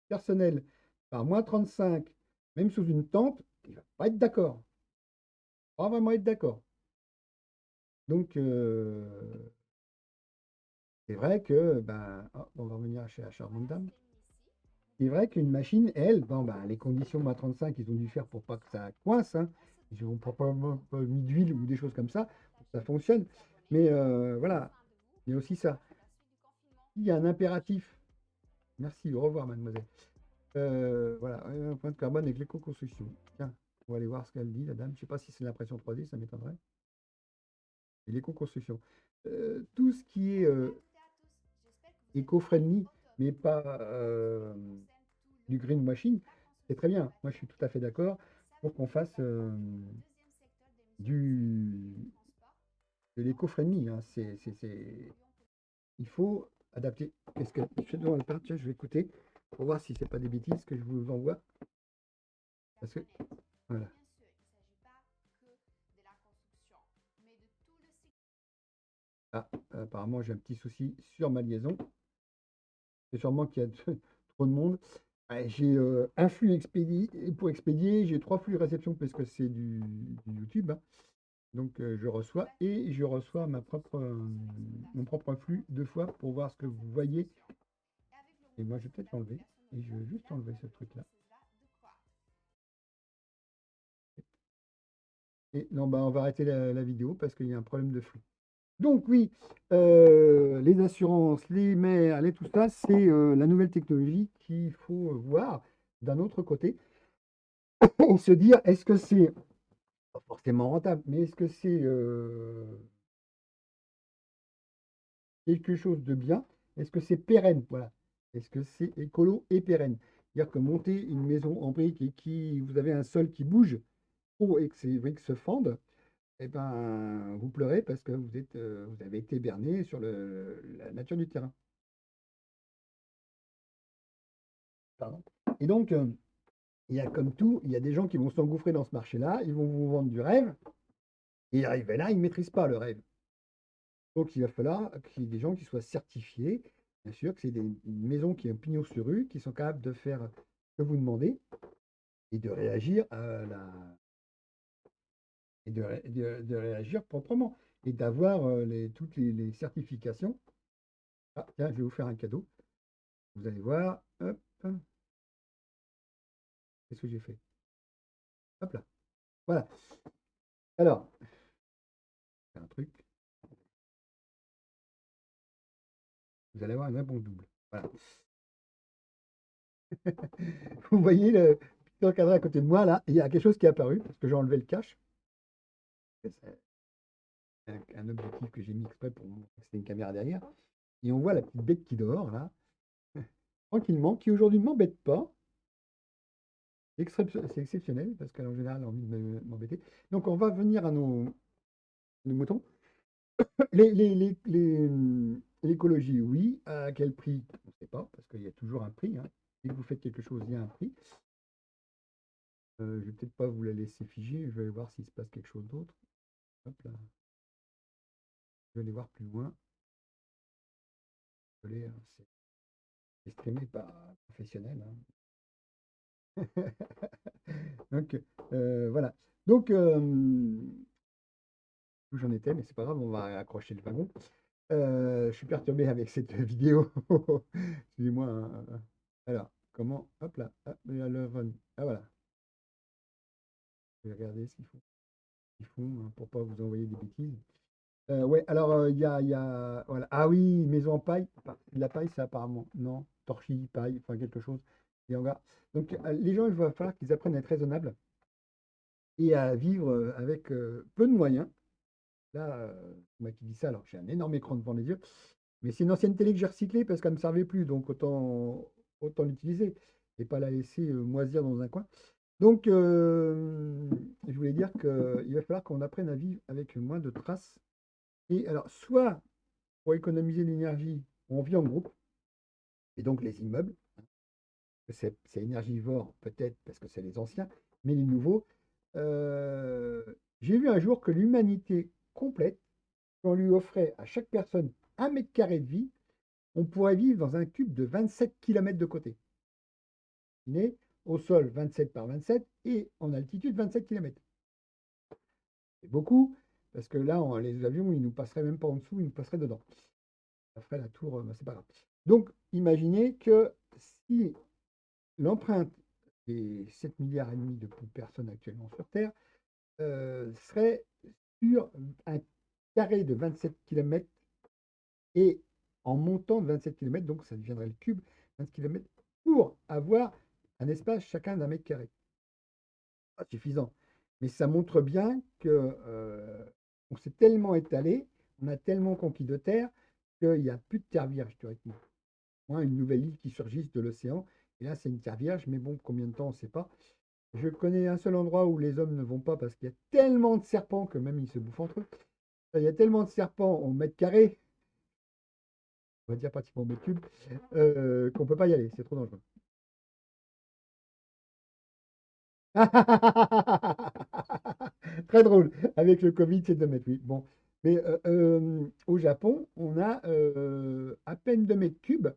Speaker 1: personnels par moins 35, même sous une tente, il ne va pas être d'accord. Pas vraiment être d'accord. Donc, c'est vrai que, ben, on va revenir chez la charmante dame. C'est vrai qu'une machine, elle, bon, ben, les conditions moins 35, ils ont dû faire pour pas que ça coince. Hein. Ils n'ont probablement pas mis d'huile ou des choses comme ça pour que ça fonctionne. Mais voilà, il y a aussi ça. Il y a un impératif. Merci, au revoir, mademoiselle. Voilà, un point de carbone avec l'éco-construction. Tiens, on va aller voir ce qu'elle dit, la dame. Je ne sais pas si c'est l'impression 3D, ça m'étonnerait. Et l'éco-construction. Tout ce qui est éco-friendly, mais pas du greenwashing, c'est très bien. Moi, je suis tout à fait d'accord pour qu'on fasse de l'éco-friendly. Hein. Il faut adapter. Qu'est-ce que je fais devant le parc? Tiens, je vais écouter pour voir si c'est pas des bêtises que je vous envoie. Parce que voilà. Ah, apparemment, j'ai un petit souci sur ma liaison. C'est sûrement qu'il y a trop de monde. J'ai un flux expédié pour expédier, j'ai 3 flux réception parce que c'est du YouTube. Hein. Donc je reçois et je reçois mon propre flux 2 fois pour voir ce que vous voyez. Et moi, je vais peut-être l'enlever. Et je vais juste enlever ce truc-là. Et non, bah, on va arrêter la vidéo parce qu'il y a un problème de flux. Donc oui, les assurances, les mers, tout ça, c'est la nouvelle technologie qu'il faut voir d'un autre côté et se dire, est-ce que c'est pas forcément rentable, mais est-ce que c'est quelque chose de bien? Est-ce que c'est pérenne? Voilà. Est-ce que c'est écolo et pérenne? C'est-à-dire que monter une maison en briques et vous avez un sol qui bouge trop et que ces briques se fendent, eh ben, vous pleurez parce que vous avez été berné sur la nature du terrain. Pardon. Et donc, il y a comme tout, il y a des gens qui vont s'engouffrer dans ce marché-là, ils vont vous vendre du rêve, et arrivé là, ils ne maîtrisent pas le rêve. Donc, il va falloir qu'il y ait des gens qui soient certifiés, bien sûr, que c'est une maison qui a un pignon sur rue, qui sont capables de faire ce que vous demandez et de réagir de réagir proprement et d'avoir toutes les certifications. Ah, tiens, je vais vous faire un cadeau. Vous allez voir. Hop. Qu'est-ce que j'ai fait? Hop là. Voilà. Alors, c'est un truc. Vous allez avoir un bon double. Voilà. Vous voyez le petit encadré à côté de moi, là, il y a quelque chose qui est apparu, parce que j'ai enlevé le cache. C'est un objectif que j'ai mis exprès pour montrer que c'était une caméra derrière. Et on voit la petite bête qui dort, là, tranquillement, qui aujourd'hui ne m'embête pas. C'est exceptionnel, parce qu'en général, elle a envie de m'embêter. Donc, on va venir à nos moutons. L'écologie, oui. À quel prix? On ne sait pas, parce qu'il y a toujours un prix. Hein. Dès que vous faites quelque chose, il y a un prix. Je ne vais peut-être pas vous la laisser figer. Je vais aller voir s'il se passe quelque chose d'autre. Hop là. Je vais aller voir plus loin. Désolé, hein, c'est streamé par professionnel. Hein. Donc, voilà. Donc, où j'en étais, mais c'est pas grave, on va accrocher le wagon. Je suis perturbé avec cette vidéo. Excusez-moi. Hein. Alors, comment? Hop là. Ah, voilà. Je vais regarder ce qu'ils font hein, pour pas vous envoyer des bêtises. Ouais, alors il y a voilà. Ah oui, maison en paille. La paille, c'est apparemment non, torchis, paille, enfin quelque chose. Et on va. Donc les gens, il va falloir qu'ils apprennent à être raisonnables et à vivre avec peu de moyens. Là, moi qui dis ça, alors que j'ai un énorme écran devant les yeux, mais c'est une ancienne télé que j'ai recyclée parce qu'elle ne me servait plus, donc autant l'utiliser et pas la laisser moisir dans un coin. Donc, je voulais dire qu'il va falloir qu'on apprenne à vivre avec moins de traces. Et alors, soit pour économiser l'énergie, on vit en groupe, et donc les immeubles, hein, c'est énergivore peut-être parce que c'est les anciens, mais les nouveaux, J'ai vu un jour que l'humanité complète, si on lui offrait à chaque personne 1 m² de vie, on pourrait vivre dans un cube de 27 km de côté. Imaginez, au sol 27 par 27 et en altitude 27 km. C'est beaucoup, parce que là, les avions, ils nous passeraient même pas en dessous, ils nous passeraient dedans. Ça ferait la tour, c'est pas grave. Donc, imaginez que si l'empreinte des 7 milliards et demi de personnes actuellement sur Terre serait sur un carré de 27 km et en montant de 27 km, donc ça deviendrait le cube, 20 km, pour avoir un espace chacun d'1 m². Pas suffisant. Mais ça montre bien que on s'est tellement étalé, on a tellement conquis de terre qu'il n'y a plus de terre vierge théoriquement. Moins une nouvelle île qui surgisse de l'océan. Et là, c'est une terre vierge, mais bon, combien de temps, on ne sait pas. Je connais un seul endroit où les hommes ne vont pas parce qu'il y a tellement de serpents que même ils se bouffent entre eux. Il y a tellement de serpents au mètre carré, on va dire pratiquement au mètre cube, qu'on ne peut pas y aller. C'est trop dangereux. Très drôle. Avec le Covid, c'est 2 mètres, oui. Bon. Mais au Japon, on a à peine 2 m³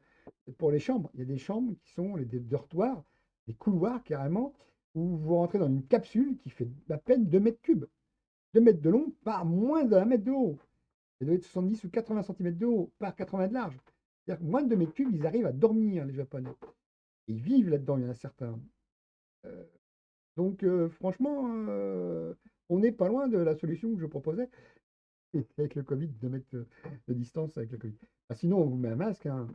Speaker 1: pour les chambres. Il y a des chambres qui sont des dortoirs, des couloirs carrément, où vous rentrez dans une capsule qui fait à peine 2 m³. 2 mètres de long par moins d'1 m de haut. Ça doit être 70 ou 80 cm de haut par 80 de large. C'est-à-dire que moins de 2 m³, ils arrivent à dormir, les Japonais. Ils vivent là-dedans, il y en a certains. Donc, franchement, on n'est pas loin de la solution que je proposais avec le Covid, 2 mètres de distance avec le Covid. Ah, sinon, on vous met un masque, hein.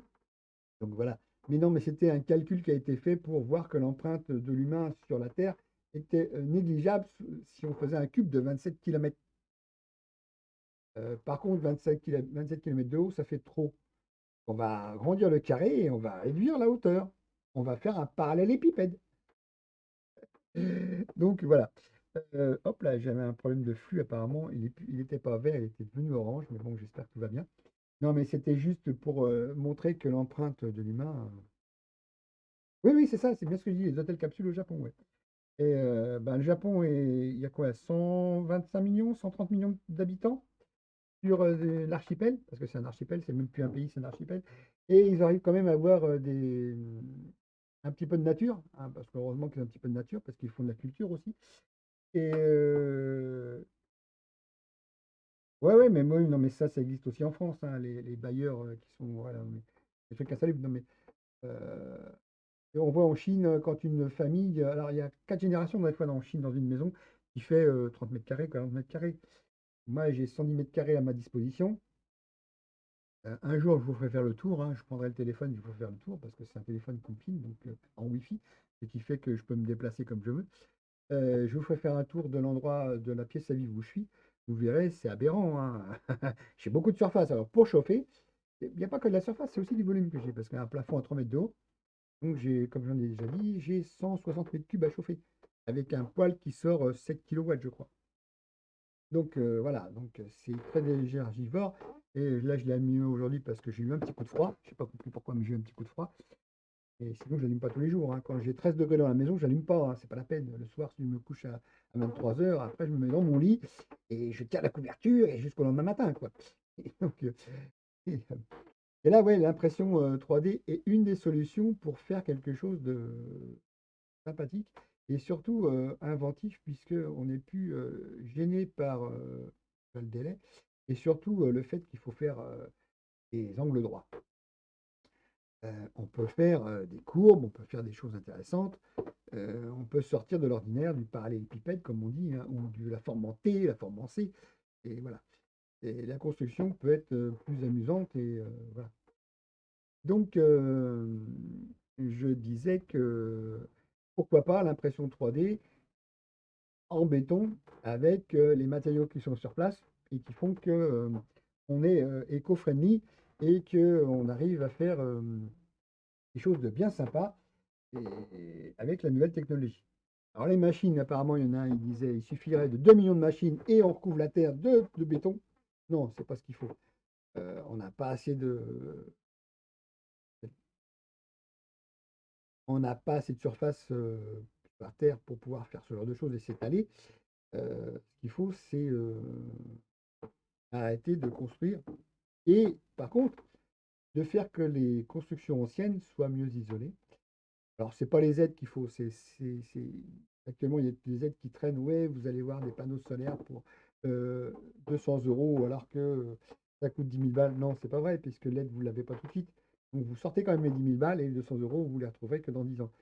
Speaker 1: Donc voilà. Mais non, mais c'était un calcul qui a été fait pour voir que l'empreinte de l'humain sur la Terre était négligeable si on faisait un cube de 27 km. Par contre, 27 km de haut, ça fait trop. On va agrandir le carré et on va réduire la hauteur. On va faire un parallélépipède. Donc voilà. Hop là, j'avais un problème de flux apparemment. Il n'était pas vert, il était devenu orange, mais bon, j'espère que tout va bien. Non, mais c'était juste pour montrer que l'empreinte de l'humain. Oui, oui, c'est ça, c'est bien ce que je dis, les hôtels capsules au Japon, ouais. Et ben, le Japon, il y a quoi, 125 millions, 130 millions d'habitants sur l'archipel, parce que c'est un archipel, c'est même plus un pays, c'est un archipel. Et ils arrivent quand même à avoir un petit peu de nature, hein, parce qu'heureusement qu'ils ont un petit peu de nature, parce qu'ils font de la culture aussi. Et ouais, ouais, mais moi, non, mais ça existe aussi en France, hein, les bailleurs qui sont, voilà, des trucs insalubres. Non, mais et on voit en Chine, quand une famille, alors il y a 4 générations des fois en Chine dans une maison qui fait 30 mètres carrés, 40 mètres carrés. Moi, j'ai 110 mètres carrés à ma disposition. Un jour, je vous ferai faire le tour, hein, je prendrai le téléphone, je vous ferai faire le tour, parce que c'est un téléphone qui me filme, donc en Wi-Fi, ce qui fait que je peux me déplacer comme je veux. Je vous ferai faire un tour de l'endroit de la pièce à vivre où je suis. Vous verrez, c'est aberrant, hein. J'ai beaucoup de surface. Alors, pour chauffer, il n'y a pas que de la surface, c'est aussi du volume que j'ai, parce qu'il y a un plafond à 3 mètres de haut. Donc, comme j'en ai déjà dit, j'ai 160 mètres cubes à chauffer, avec un poêle qui sort 7 kW, je crois. Donc, voilà, donc c'est très énergivore. Et là, je l'ai allumé aujourd'hui parce que j'ai eu un petit coup de froid. Je n'ai pas compris pourquoi, mais j'ai eu un petit coup de froid. Et sinon, je n'allume pas tous les jours, hein. Quand j'ai 13 degrés dans la maison, je n'allume pas, hein. C'est pas la peine. Le soir, si je me couche à 23 heures, après, je me mets dans mon lit et je tire la couverture et jusqu'au lendemain matin, quoi. Et, donc, et, et là, ouais, l'impression 3D est une des solutions pour faire quelque chose de sympathique et surtout inventif, puisqu'on n'est plus gêné par le délai et surtout le fait qu'il faut faire des angles droits. On peut faire des courbes, on peut faire des choses intéressantes, on peut sortir de l'ordinaire, du parallélépipède, comme on dit, hein, ou de la forme en T, la forme en C, et voilà. Et la construction peut être plus amusante, et voilà. Donc, je disais que pourquoi pas l'impression 3D en béton avec les matériaux qui sont sur place et qui font que on est éco-friendly et qu'on arrive à faire des choses de bien sympa et avec la nouvelle technologie. Alors les machines, apparemment, il y en a un, il disait il suffirait de 2 millions de machines et on recouvre la terre de béton. Non, c'est pas ce qu'il faut. On n'a pas assez de surface par terre pour pouvoir faire ce genre de choses et s'étaler. Ce qu'il faut, c'est arrêter de construire et par contre, de faire que les constructions anciennes soient mieux isolées. Alors, c'est pas les aides qu'il faut, actuellement, il y a des aides qui traînent. Ouais, vous allez voir des panneaux solaires pour 200 € alors que ça coûte 10 000 balles. Non, c'est pas vrai, puisque l'aide, vous l'avez pas tout de suite. Donc, vous sortez quand même les 10 000 balles et les 200 €, vous les retrouverez que dans 10 ans.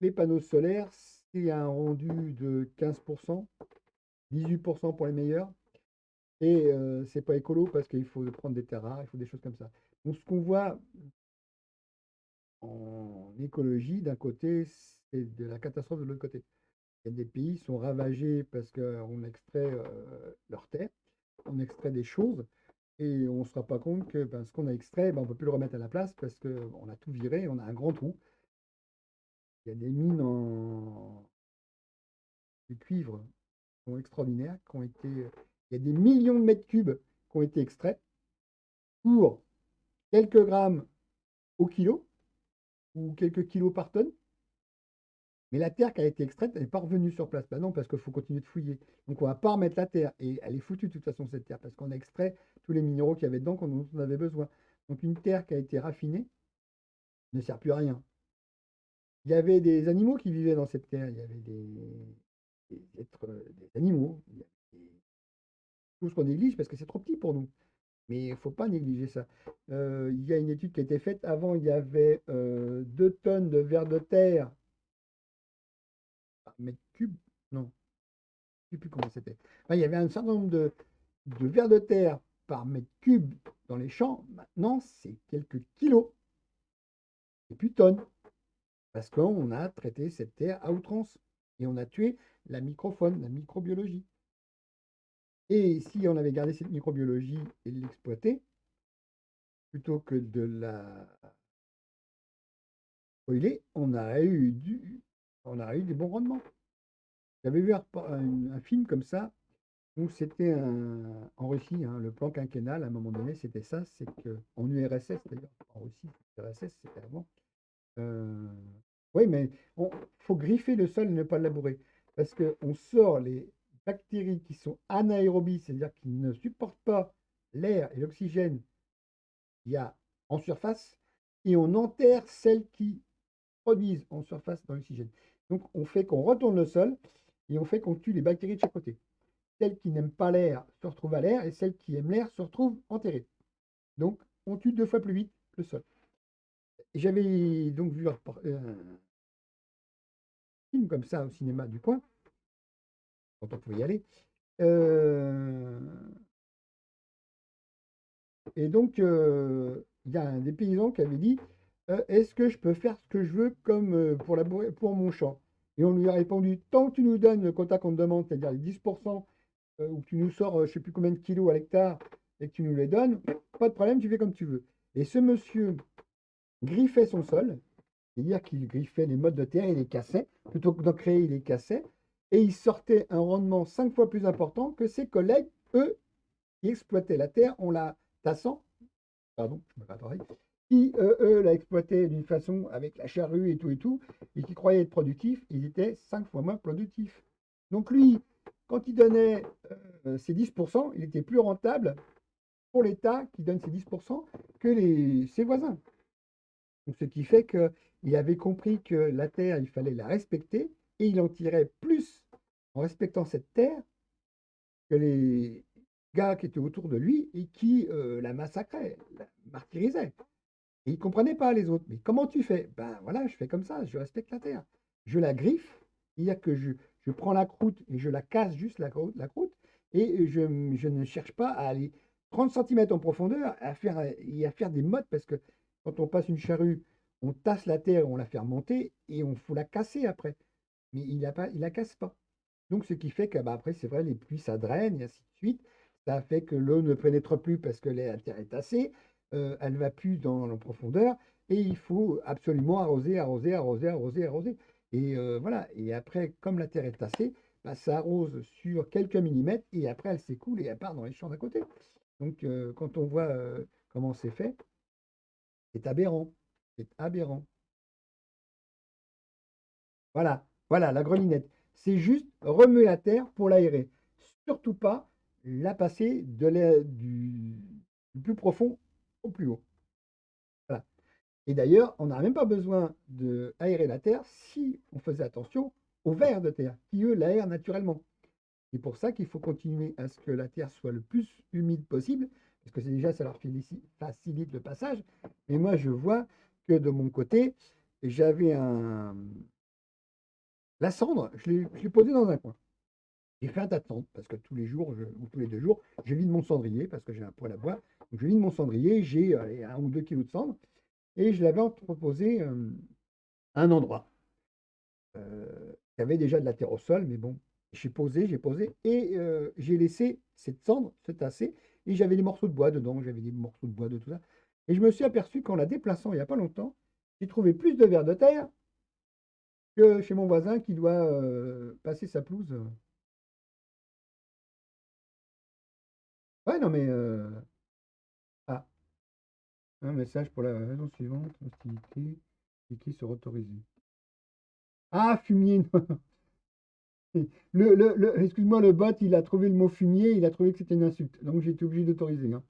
Speaker 1: Les panneaux solaires, c'est un rendu de 15%, 18% pour les meilleurs. Et c'est pas écolo parce qu'il faut prendre des terres rares, il faut des choses comme ça. Donc, ce qu'on voit en écologie, d'un côté, c'est de la catastrophe de l'autre côté. Il y a des pays qui sont ravagés parce qu'on extrait leurs terres, on extrait des choses, et on ne se rend pas compte que ce qu'on a extrait, on ne peut plus le remettre à la place parce qu'on a tout viré, on a un grand trou. Il y a des mines de cuivre qui sont extraordinaires, il y a des millions de mètres cubes qui ont été extraits pour quelques grammes au kilo ou quelques kilos par tonne. Mais la terre qui a été extraite, elle n'est pas revenue sur place. Non, parce qu'il faut continuer de fouiller. Donc on ne va pas remettre la terre. Et elle est foutue de toute façon, cette terre, parce qu'on a extrait tous les minéraux qu'il y avait dedans dont on avait besoin. Donc une terre qui a été raffinée ne sert plus à rien. Il y avait des animaux qui vivaient dans cette terre. Il y avait des êtres, des animaux. Il y avait tout ce qu'on néglige parce que c'est trop petit pour nous. Mais il ne faut pas négliger ça. Il y a une étude qui a été faite. Avant, il y avait 2 tonnes de vers de terre par mètre cube. Non, je ne sais plus comment c'était. Enfin, il y avait un certain nombre de vers de terre par mètre cube dans les champs. Maintenant, c'est quelques kilos. Et plus tonnes. Parce qu'on a traité cette terre à outrance. Et on a tué la microfaune, la microbiologie. Et si on avait gardé cette microbiologie et l'exploiter, plutôt que de la spoiler, on aurait eu des bons rendements. J'avais vu un film comme ça, où c'était en Russie, le plan quinquennal, à un moment donné, c'était ça, c'est qu'en URSS d'ailleurs, en Russie, URSS, c'était avant. Oui, mais il faut griffer le sol et ne pas le labourer. Parce qu'on sort les bactéries qui sont anaérobies, c'est-à-dire qui ne supportent pas l'air et l'oxygène qu'il y a en surface, et on enterre celles qui produisent en surface dans l'oxygène. Donc on fait qu'on retourne le sol et on fait qu'on tue les bactéries de chaque côté. Celles qui n'aiment pas l'air se retrouvent à l'air et celles qui aiment l'air se retrouvent enterrées. Donc on tue 2 fois plus vite le sol. J'avais donc vu un film comme ça au cinéma du coin, quand on pouvait y aller. Et donc, il y a un des paysans qui avait dit est-ce que je peux faire ce que je veux comme pour mon champ? Et on lui a répondu tant que tu nous donnes le quota qu'on te demande, c'est-à-dire les 10%, ou que tu nous sors je ne sais plus combien de kilos à l'hectare et que tu nous les donnes, pas de problème, tu fais comme tu veux. Et ce monsieur griffait son sol, c'est-à-dire qu'il griffait les mottes de terre, il les cassait, plutôt que d'en créer, il les cassait, et il sortait un rendement 5 fois plus important que ses collègues, eux, qui exploitaient la terre en la tassant, pardon, je me rattrape, qui, eux, la exploitaient d'une façon avec la charrue et tout, et qui croyaient être productifs, ils étaient 5 fois moins productifs. Donc lui, quand il donnait ses 10%, il était plus rentable pour l'État qui donne ses 10% que ses voisins. Donc, ce qui fait qu'il avait compris que la terre, il fallait la respecter, et il en tirait plus en respectant cette terre que les gars qui étaient autour de lui et qui la massacraient, la martyrisaient. Et il ne comprenait pas les autres. Mais comment tu fais? Ben voilà, je fais comme ça, je respecte la terre. Je la griffe, c'est-à-dire que je prends la croûte et je la casse juste la croûte, et je ne cherche pas à aller 30 cm en profondeur et à faire des mottes, parce que quand on passe une charrue, on tasse la terre, on la fait remonter et on faut la casser après. Mais il la casse pas. Donc ce qui fait que après, c'est vrai, les pluies, ça draine et ainsi de suite. Ça fait que l'eau ne pénètre plus parce que la terre est tassée, elle ne va plus dans la profondeur, et il faut absolument arroser, arroser, arroser, arroser, arroser. Et voilà. Et après, comme la terre est tassée, ça arrose sur quelques millimètres et après elle s'écoule et elle part dans les champs d'à côté. Donc quand on voit comment c'est fait, c'est aberrant. C'est aberrant. Voilà, voilà, la grelinette. c'est juste remuer la terre pour l'aérer. Surtout pas la passer du plus profond au plus haut. Voilà. Et d'ailleurs, on n'aurait même pas besoin d'aérer la terre si on faisait attention aux vers de terre, qui eux l'aèrent naturellement. C'est pour ça qu'il faut continuer à ce que la terre soit le plus humide possible, parce que déjà, ça leur facilite le passage. Et moi, je vois que de mon côté, j'avais la cendre, je l'ai posée dans un coin. J'ai fait un tas de cendres, parce que tous les jours, ou tous les 2 jours, je vide mon cendrier, parce que j'ai un poêle à bois. Donc je vide mon cendrier, j'ai 1 ou 2 kilos de cendre, et je l'avais entreposé à un endroit. Il y avait déjà de la terre au sol, mais bon, j'ai posé, et j'ai laissé cette cendre se tasser, et j'avais des morceaux de bois dedans, j'avais des morceaux de bois de tout ça. Et je me suis aperçu qu'en la déplaçant il n'y a pas longtemps, j'ai trouvé plus de vers de terre que chez mon voisin qui doit passer sa pelouse. Ouais, non, mais. Ah, un message pour la raison suivante, hostilité, cliquez sur autoriser. Ah, fumier, non. Excuse-moi, le bot, il a trouvé le mot fumier, il a trouvé que c'était une insulte. Donc j'ai été obligé d'autoriser. Hein.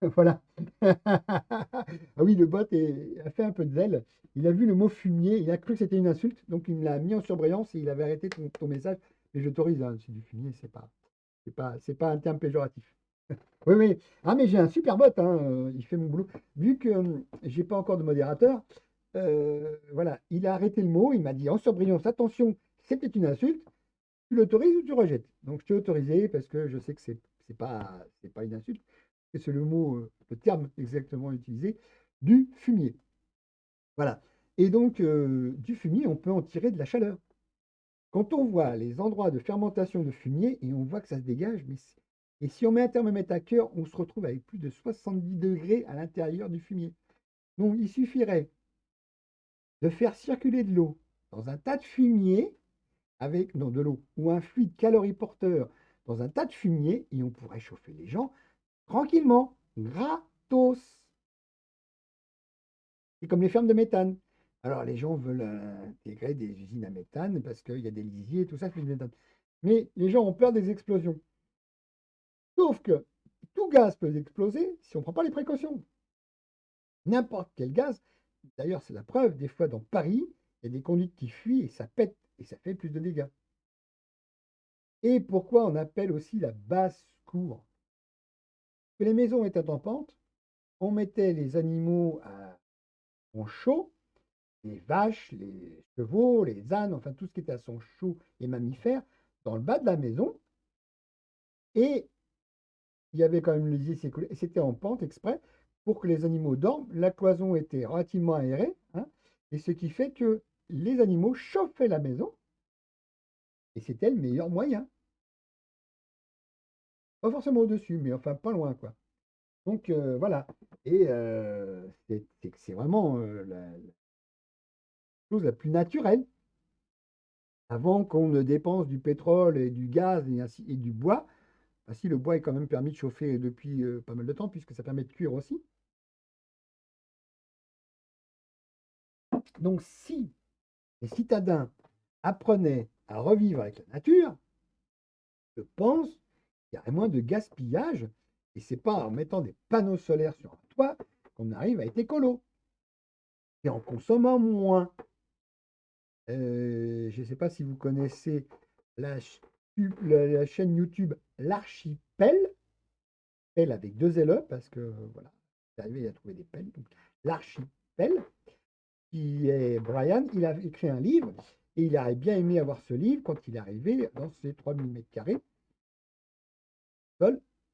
Speaker 1: Voilà. Ah oui, le bot a fait un peu de zèle. Il a vu le mot fumier, il a cru que c'était une insulte, donc il me l'a mis en surbrillance et il avait arrêté ton message. Mais j'autorise, hein, c'est du fumier, c'est pas un terme péjoratif. Oui, oui. Ah, mais j'ai un super bot, hein, il fait mon boulot. Vu que j'ai pas encore de modérateur, voilà, il a arrêté le mot, il m'a dit en surbrillance, attention, c'est peut-être une insulte, tu l'autorises ou tu rejettes. Donc je t'ai autorisé parce que je sais que c'est pas une insulte, que c'est le mot, le terme exactement utilisé, du fumier. Voilà. Et donc, du fumier, on peut en tirer de la chaleur. Quand on voit les endroits de fermentation de fumier et on voit que ça se dégage, et si on met un thermomètre à cœur, on se retrouve avec plus de 70 degrés à l'intérieur du fumier. Donc, il suffirait de faire circuler de l'eau dans un tas de fumier, de l'eau, ou un fluide caloriporteur dans un tas de fumier, et on pourrait chauffer les gens tranquillement, gratos. C'est comme les fermes de méthane. Alors, les gens veulent intégrer des usines à méthane parce qu'il y a des lisiers et tout ça, c'est du méthane. Mais les gens ont peur des explosions. Sauf que tout gaz peut exploser si on ne prend pas les précautions. N'importe quel gaz, d'ailleurs c'est la preuve, des fois dans Paris, il y a des conduites qui fuient et ça pète et ça fait plus de dégâts. Et pourquoi on appelle aussi la basse-cour? Parce que les maisons étaient en pente, on mettait les animaux en chaud, les vaches, les chevaux, les ânes, enfin tout ce qui était à son chaud, les mammifères, dans le bas de la maison, et il y avait quand même le lisier s'écoulait, et c'était en pente exprès pour que les animaux dorment. La cloison était relativement aérée, hein, et ce qui fait que les animaux chauffaient la maison, et c'était le meilleur moyen. Pas forcément au-dessus, mais enfin pas loin, quoi. Donc voilà, et c'est vraiment la chose la plus naturelle. Avant qu'on ne dépense du pétrole et du gaz et du bois, si le bois est quand même permis de chauffer depuis pas mal de temps, puisque ça permet de cuire aussi. Donc si les citadins apprenaient à revivre avec la nature, je pense qu'il y aurait moins de gaspillage, et c'est pas en mettant des panneaux solaires sur un toit qu'on arrive à être écolo. Et en consommant moins. Je ne sais pas si vous connaissez la chaîne YouTube L'Archipel, elle avec 2 LE, parce que voilà, c'est arrivé à trouver des pelles. Donc L'Archipel, qui est Brian, il a écrit un livre, et il aurait bien aimé avoir ce livre quand il est arrivé dans ses 3000 m²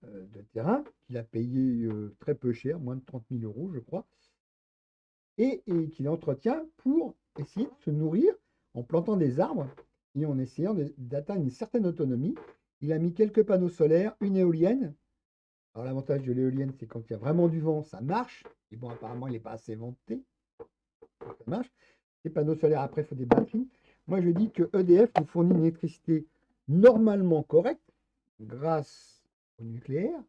Speaker 1: de terrain, qu'il a payé très peu cher, moins de 30 000 €, je crois, et qu'il entretient pour essayer de se nourrir en plantant des arbres et en essayant d'atteindre une certaine autonomie. Il a mis quelques panneaux solaires, une éolienne. Alors l'avantage de l'éolienne, c'est quand il y a vraiment du vent, ça marche. Et bon, apparemment, il n'est pas assez venté. Ça marche. Les panneaux solaires, après, il faut des batteries. Moi, je dis que EDF nous fournit une électricité normalement correcte grâce au nucléaire.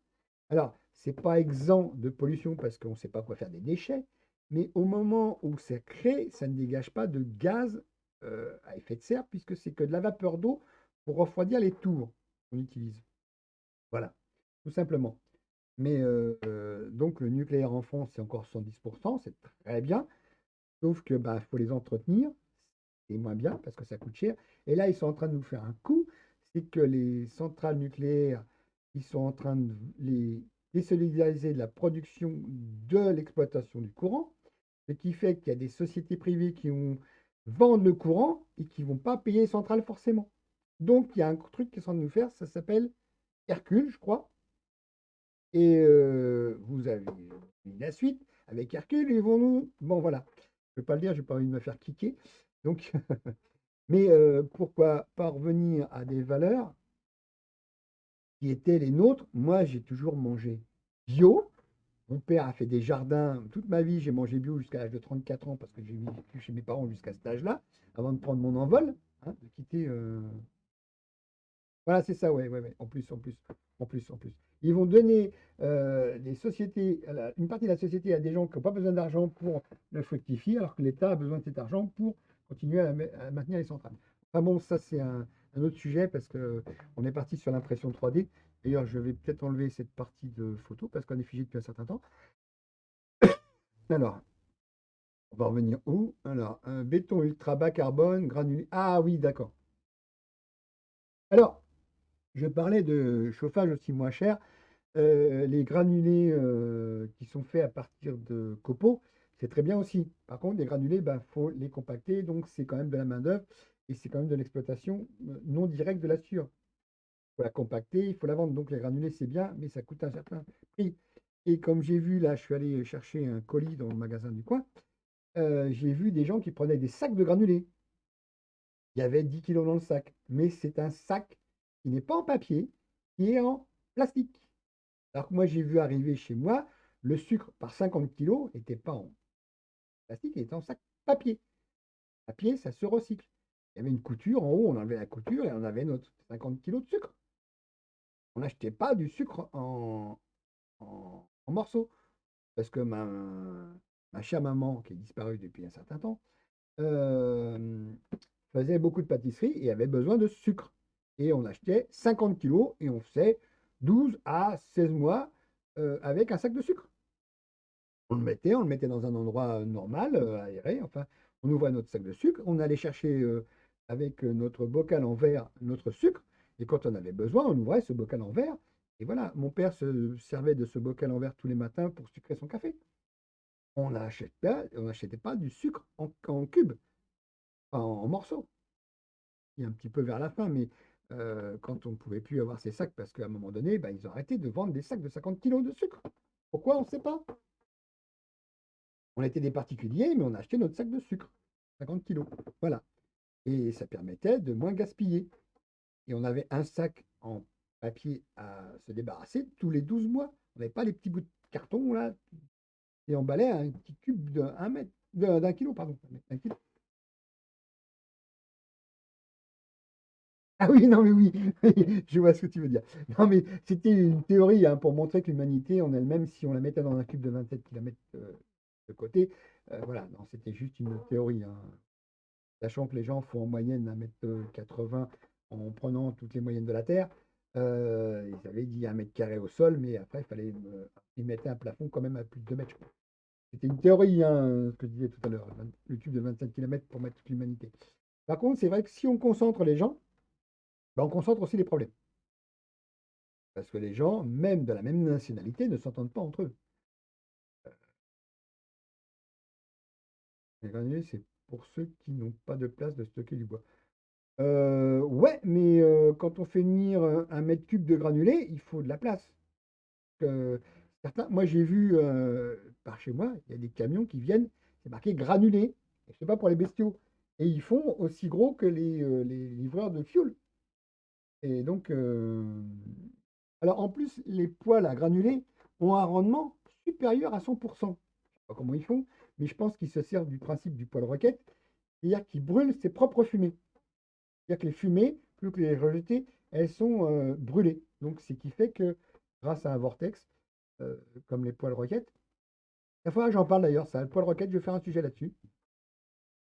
Speaker 1: Alors, ce n'est pas exempt de pollution parce qu'on ne sait pas quoi faire des déchets. Mais au moment où ça crée, ça ne dégage pas de gaz à effet de serre, puisque c'est que de la vapeur d'eau pour refroidir les tours qu'on utilise. Voilà, tout simplement. Mais donc le nucléaire en France, c'est encore 110%, c'est très bien. Sauf que bah, faut les entretenir, c'est moins bien parce que ça coûte cher. Et là, ils sont en train de nous faire un coup, c'est que les centrales nucléaires, ils sont en train de les désolidariser de la production de l'exploitation du courant, ce qui fait qu'il y a des sociétés privées qui vont vendre le courant et qui ne vont pas payer les centrales forcément. Donc, il y a un truc qui est en train de nous faire, ça s'appelle Hercule, je crois. Et vous avez la suite. Avec Hercule, ils vont nous... Bon, voilà. Je ne vais pas le dire, je n'ai pas envie de me faire kicker. Donc, mais pourquoi pas revenir à des valeurs qui étaient les nôtres? Moi, j'ai toujours mangé bio. Mon père a fait des jardins. Toute ma vie, j'ai mangé bio jusqu'à l'âge de 34 ans parce que j'ai vécu chez mes parents jusqu'à cet âge-là, avant de prendre mon envol, hein, de quitter... Voilà, c'est ça, ouais, ouais, ouais. En plus. Ils vont donner des sociétés, une partie de la société à des gens qui n'ont pas besoin d'argent pour le fructifier, alors que l'État a besoin de cet argent pour continuer à maintenir les centrales. Enfin bon, ça c'est un autre sujet parce qu'on est parti sur l'impression 3D. D'ailleurs, je vais peut-être enlever cette partie de photo parce qu'on est figé depuis un certain temps. Alors, on va revenir où? Alors, béton ultra bas carbone, granulé. Ah oui, d'accord. Alors, je parlais de chauffage aussi moins cher. Les granulés qui sont faits à partir de copeaux, c'est très bien aussi. Par contre, les granulés, il faut les compacter, donc c'est quand même de la main-d'œuvre et c'est quand même de l'exploitation non directe de la sueur. Il faut la compacter, il faut la vendre. Donc les granulés, c'est bien, mais ça coûte un certain prix. Et comme j'ai vu, là, je suis allé chercher un colis dans le magasin du coin, j'ai vu des gens qui prenaient des sacs de granulés. Il y avait 10 kilos dans le sac, mais c'est un sac qui n'est pas en papier, qui est en plastique. Alors que moi, j'ai vu arriver chez moi, le sucre par 50 kilos n'était pas en plastique, il était en sac papier. Papier, ça se recycle. Il y avait une couture, en haut, on enlevait la couture et on avait notre 50 kilos de sucre. On n'achetait pas du sucre en morceaux. Parce que ma chère maman, qui est disparue depuis un certain temps, faisait beaucoup de pâtisserie et avait besoin de sucre. Et on achetait 50 kilos et on faisait 12 à 16 mois avec un sac de sucre. On le mettait dans un endroit normal, aéré. Enfin, on ouvrait notre sac de sucre, on allait chercher avec notre bocal en verre notre sucre. Et quand on avait besoin, on ouvrait ce bocal en verre. Et voilà, mon père se servait de ce bocal en verre tous les matins pour sucrer son café. On n'achetait pas du sucre en cubes, en morceaux. Et un petit peu vers la fin, mais quand on ne pouvait plus avoir ces sacs, parce qu'à un moment donné, ils ont arrêté de vendre des sacs de 50 kilos de sucre. Pourquoi? On ne sait pas. On était des particuliers, mais on a acheté notre sac de sucre, 50 kilos. Voilà. Et ça permettait de moins gaspiller. Et on avait un sac en papier à se débarrasser tous les 12 mois. On n'avait pas les petits bouts de carton là, et on emballait un petit cube d'un kilo, pardon. Un kilo. Ah oui, non, mais oui, je vois ce que tu veux dire. Non, mais c'était une théorie pour montrer que l'humanité en elle-même, si on la mettait dans un cube de 27 km de côté, voilà, non, c'était juste une théorie. Sachant que les gens font en moyenne 1,80 m en prenant toutes les moyennes de la Terre. Ils avaient dit 1 m² au sol, mais après, ils mettaient un plafond quand même à plus de 2 mètres, je crois. C'était une théorie, ce que je disais tout à l'heure, le tube de 27 km pour mettre toute l'humanité. Par contre, c'est vrai que si on concentre les gens, on concentre aussi les problèmes. Parce que les gens, même de la même nationalité, ne s'entendent pas entre eux. Les granulés, c'est pour ceux qui n'ont pas de place de stocker du bois. Ouais, mais quand on fait venir 1 m³ de granulés, il faut de la place. Moi, j'ai vu par chez moi, il y a des camions qui viennent, c'est marqué granulés. Et c'est pas pour les bestiaux. Et ils font aussi gros que les livreurs de fioul. Et donc, alors en plus, les poêles à granulés ont un rendement supérieur à 100%. Je ne sais pas comment ils font, mais je pense qu'ils se servent du principe du poêle roquette, c'est-à-dire qu'ils brûlent ses propres fumées. C'est-à-dire que les fumées, plus que les rejetées, elles sont brûlées. Donc, c'est ce qui fait que, grâce à un vortex, comme les poêles roquettes, la fois j'en parle d'ailleurs, ça, le poêle roquette, je vais faire un sujet là-dessus.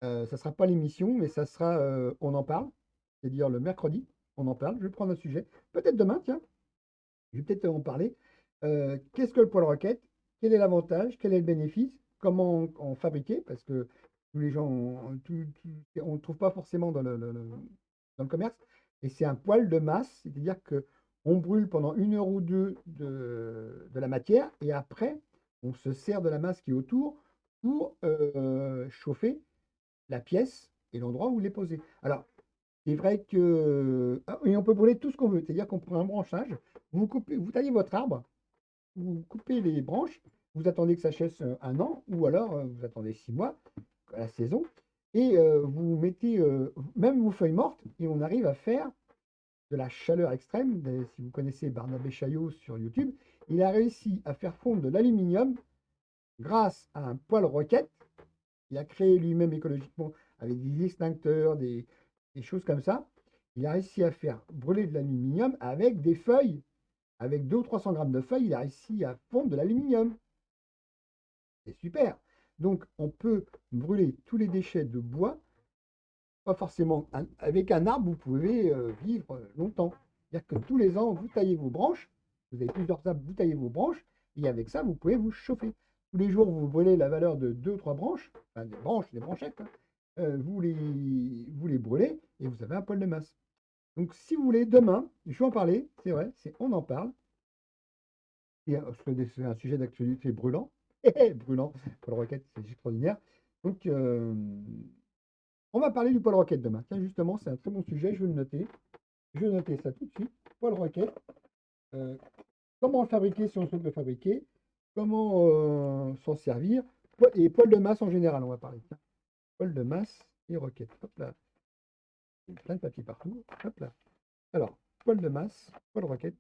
Speaker 1: Ça sera pas l'émission, mais ça sera on en parle, c'est-à-dire le mercredi, on en parle. Je vais prendre un sujet, peut-être demain, tiens, je vais peut-être en parler. Qu'est-ce que le poêle roquette? Quel est l'avantage? Quel est le bénéfice? Comment en fabriquer? Parce que tous les gens, on ne trouve pas forcément dans le commerce. Et c'est un poêle de masse, c'est-à-dire que on brûle pendant 1 heure ou deux de la matière et après, on se sert de la masse qui est autour pour chauffer la pièce et l'endroit où il est posé. Alors, c'est vrai que. Ah, et on peut brûler tout ce qu'on veut, c'est-à-dire qu'on prend un branchage, vous taillez votre arbre, vous coupez les branches, vous attendez que ça sèche 1 an, ou alors vous attendez 6 mois, à la saison, et vous mettez même vos feuilles mortes, et on arrive à faire de la chaleur extrême. Si vous connaissez Barnabé Chaillot sur YouTube, il a réussi à faire fondre de l'aluminium grâce à un poêle roquette. Il a créé lui-même écologiquement avec des extincteurs, des choses comme ça. Il a réussi à faire brûler de l'aluminium avec des feuilles. Avec 200 ou 300 grammes de feuilles, il a réussi à fondre de l'aluminium. C'est super. Donc, on peut brûler tous les déchets de bois. Pas forcément. Avec un arbre, vous pouvez vivre longtemps. C'est-à-dire que tous les ans, vous taillez vos branches. Vous avez plusieurs arbres, vous taillez vos branches. Et avec ça, vous pouvez vous chauffer. Tous les jours, vous brûlez la valeur de 2 ou 3 branches. Enfin, des branches, des branchettes. Hein. Vous les brûlez et vous avez un poêle de masse. Donc, si vous voulez, demain, je vais en parler. C'est vrai, on en parle. Parce que c'est un sujet d'actualité brûlant. Brûlant. Paul Roquette, c'est extraordinaire. Donc, on va parler du Paul Roquette demain. Tiens, justement, c'est un très bon sujet. Je vais le noter. Je vais noter ça tout de suite. Paul Roquette. Comment le fabriquer si on souhaite le fabriquer? Comment s'en servir? Et poêle de masse en général, on va parler. Tiens. Poêle de masse et roquette. Hop là. Il y a plein de papier partout. Hop là. Alors, poêle de masse, poêle roquette.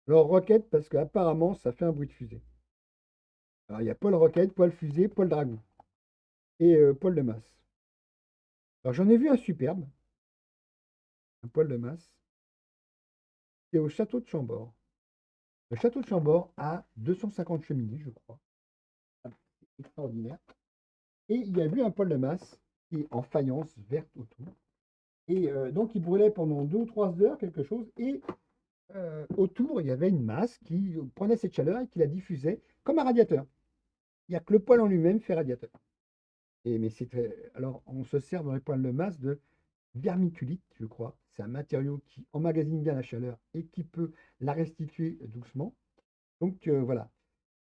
Speaker 1: Alors, roquette, parce qu'apparemment, ça fait un bruit de fusée. Alors, il y a poêle roquette, poêle fusée, poêle dragon. Et poêle de masse. Alors, j'en ai vu un superbe. Un poêle de masse. C'est au château de Chambord. Le château de Chambord a 250 cheminées, je crois. C'est extraordinaire. Et il y a eu un poêle de masse qui est en faïence verte autour. Et donc, il brûlait pendant 2 ou 3 heures, quelque chose. Et autour, il y avait une masse qui prenait cette chaleur et qui la diffusait comme un radiateur. Il n'y a que le poêle en lui-même fait radiateur. Mais alors, on se sert dans les poêles de masse de vermiculite, je crois. C'est un matériau qui emmagasine bien la chaleur et qui peut la restituer doucement. Donc voilà.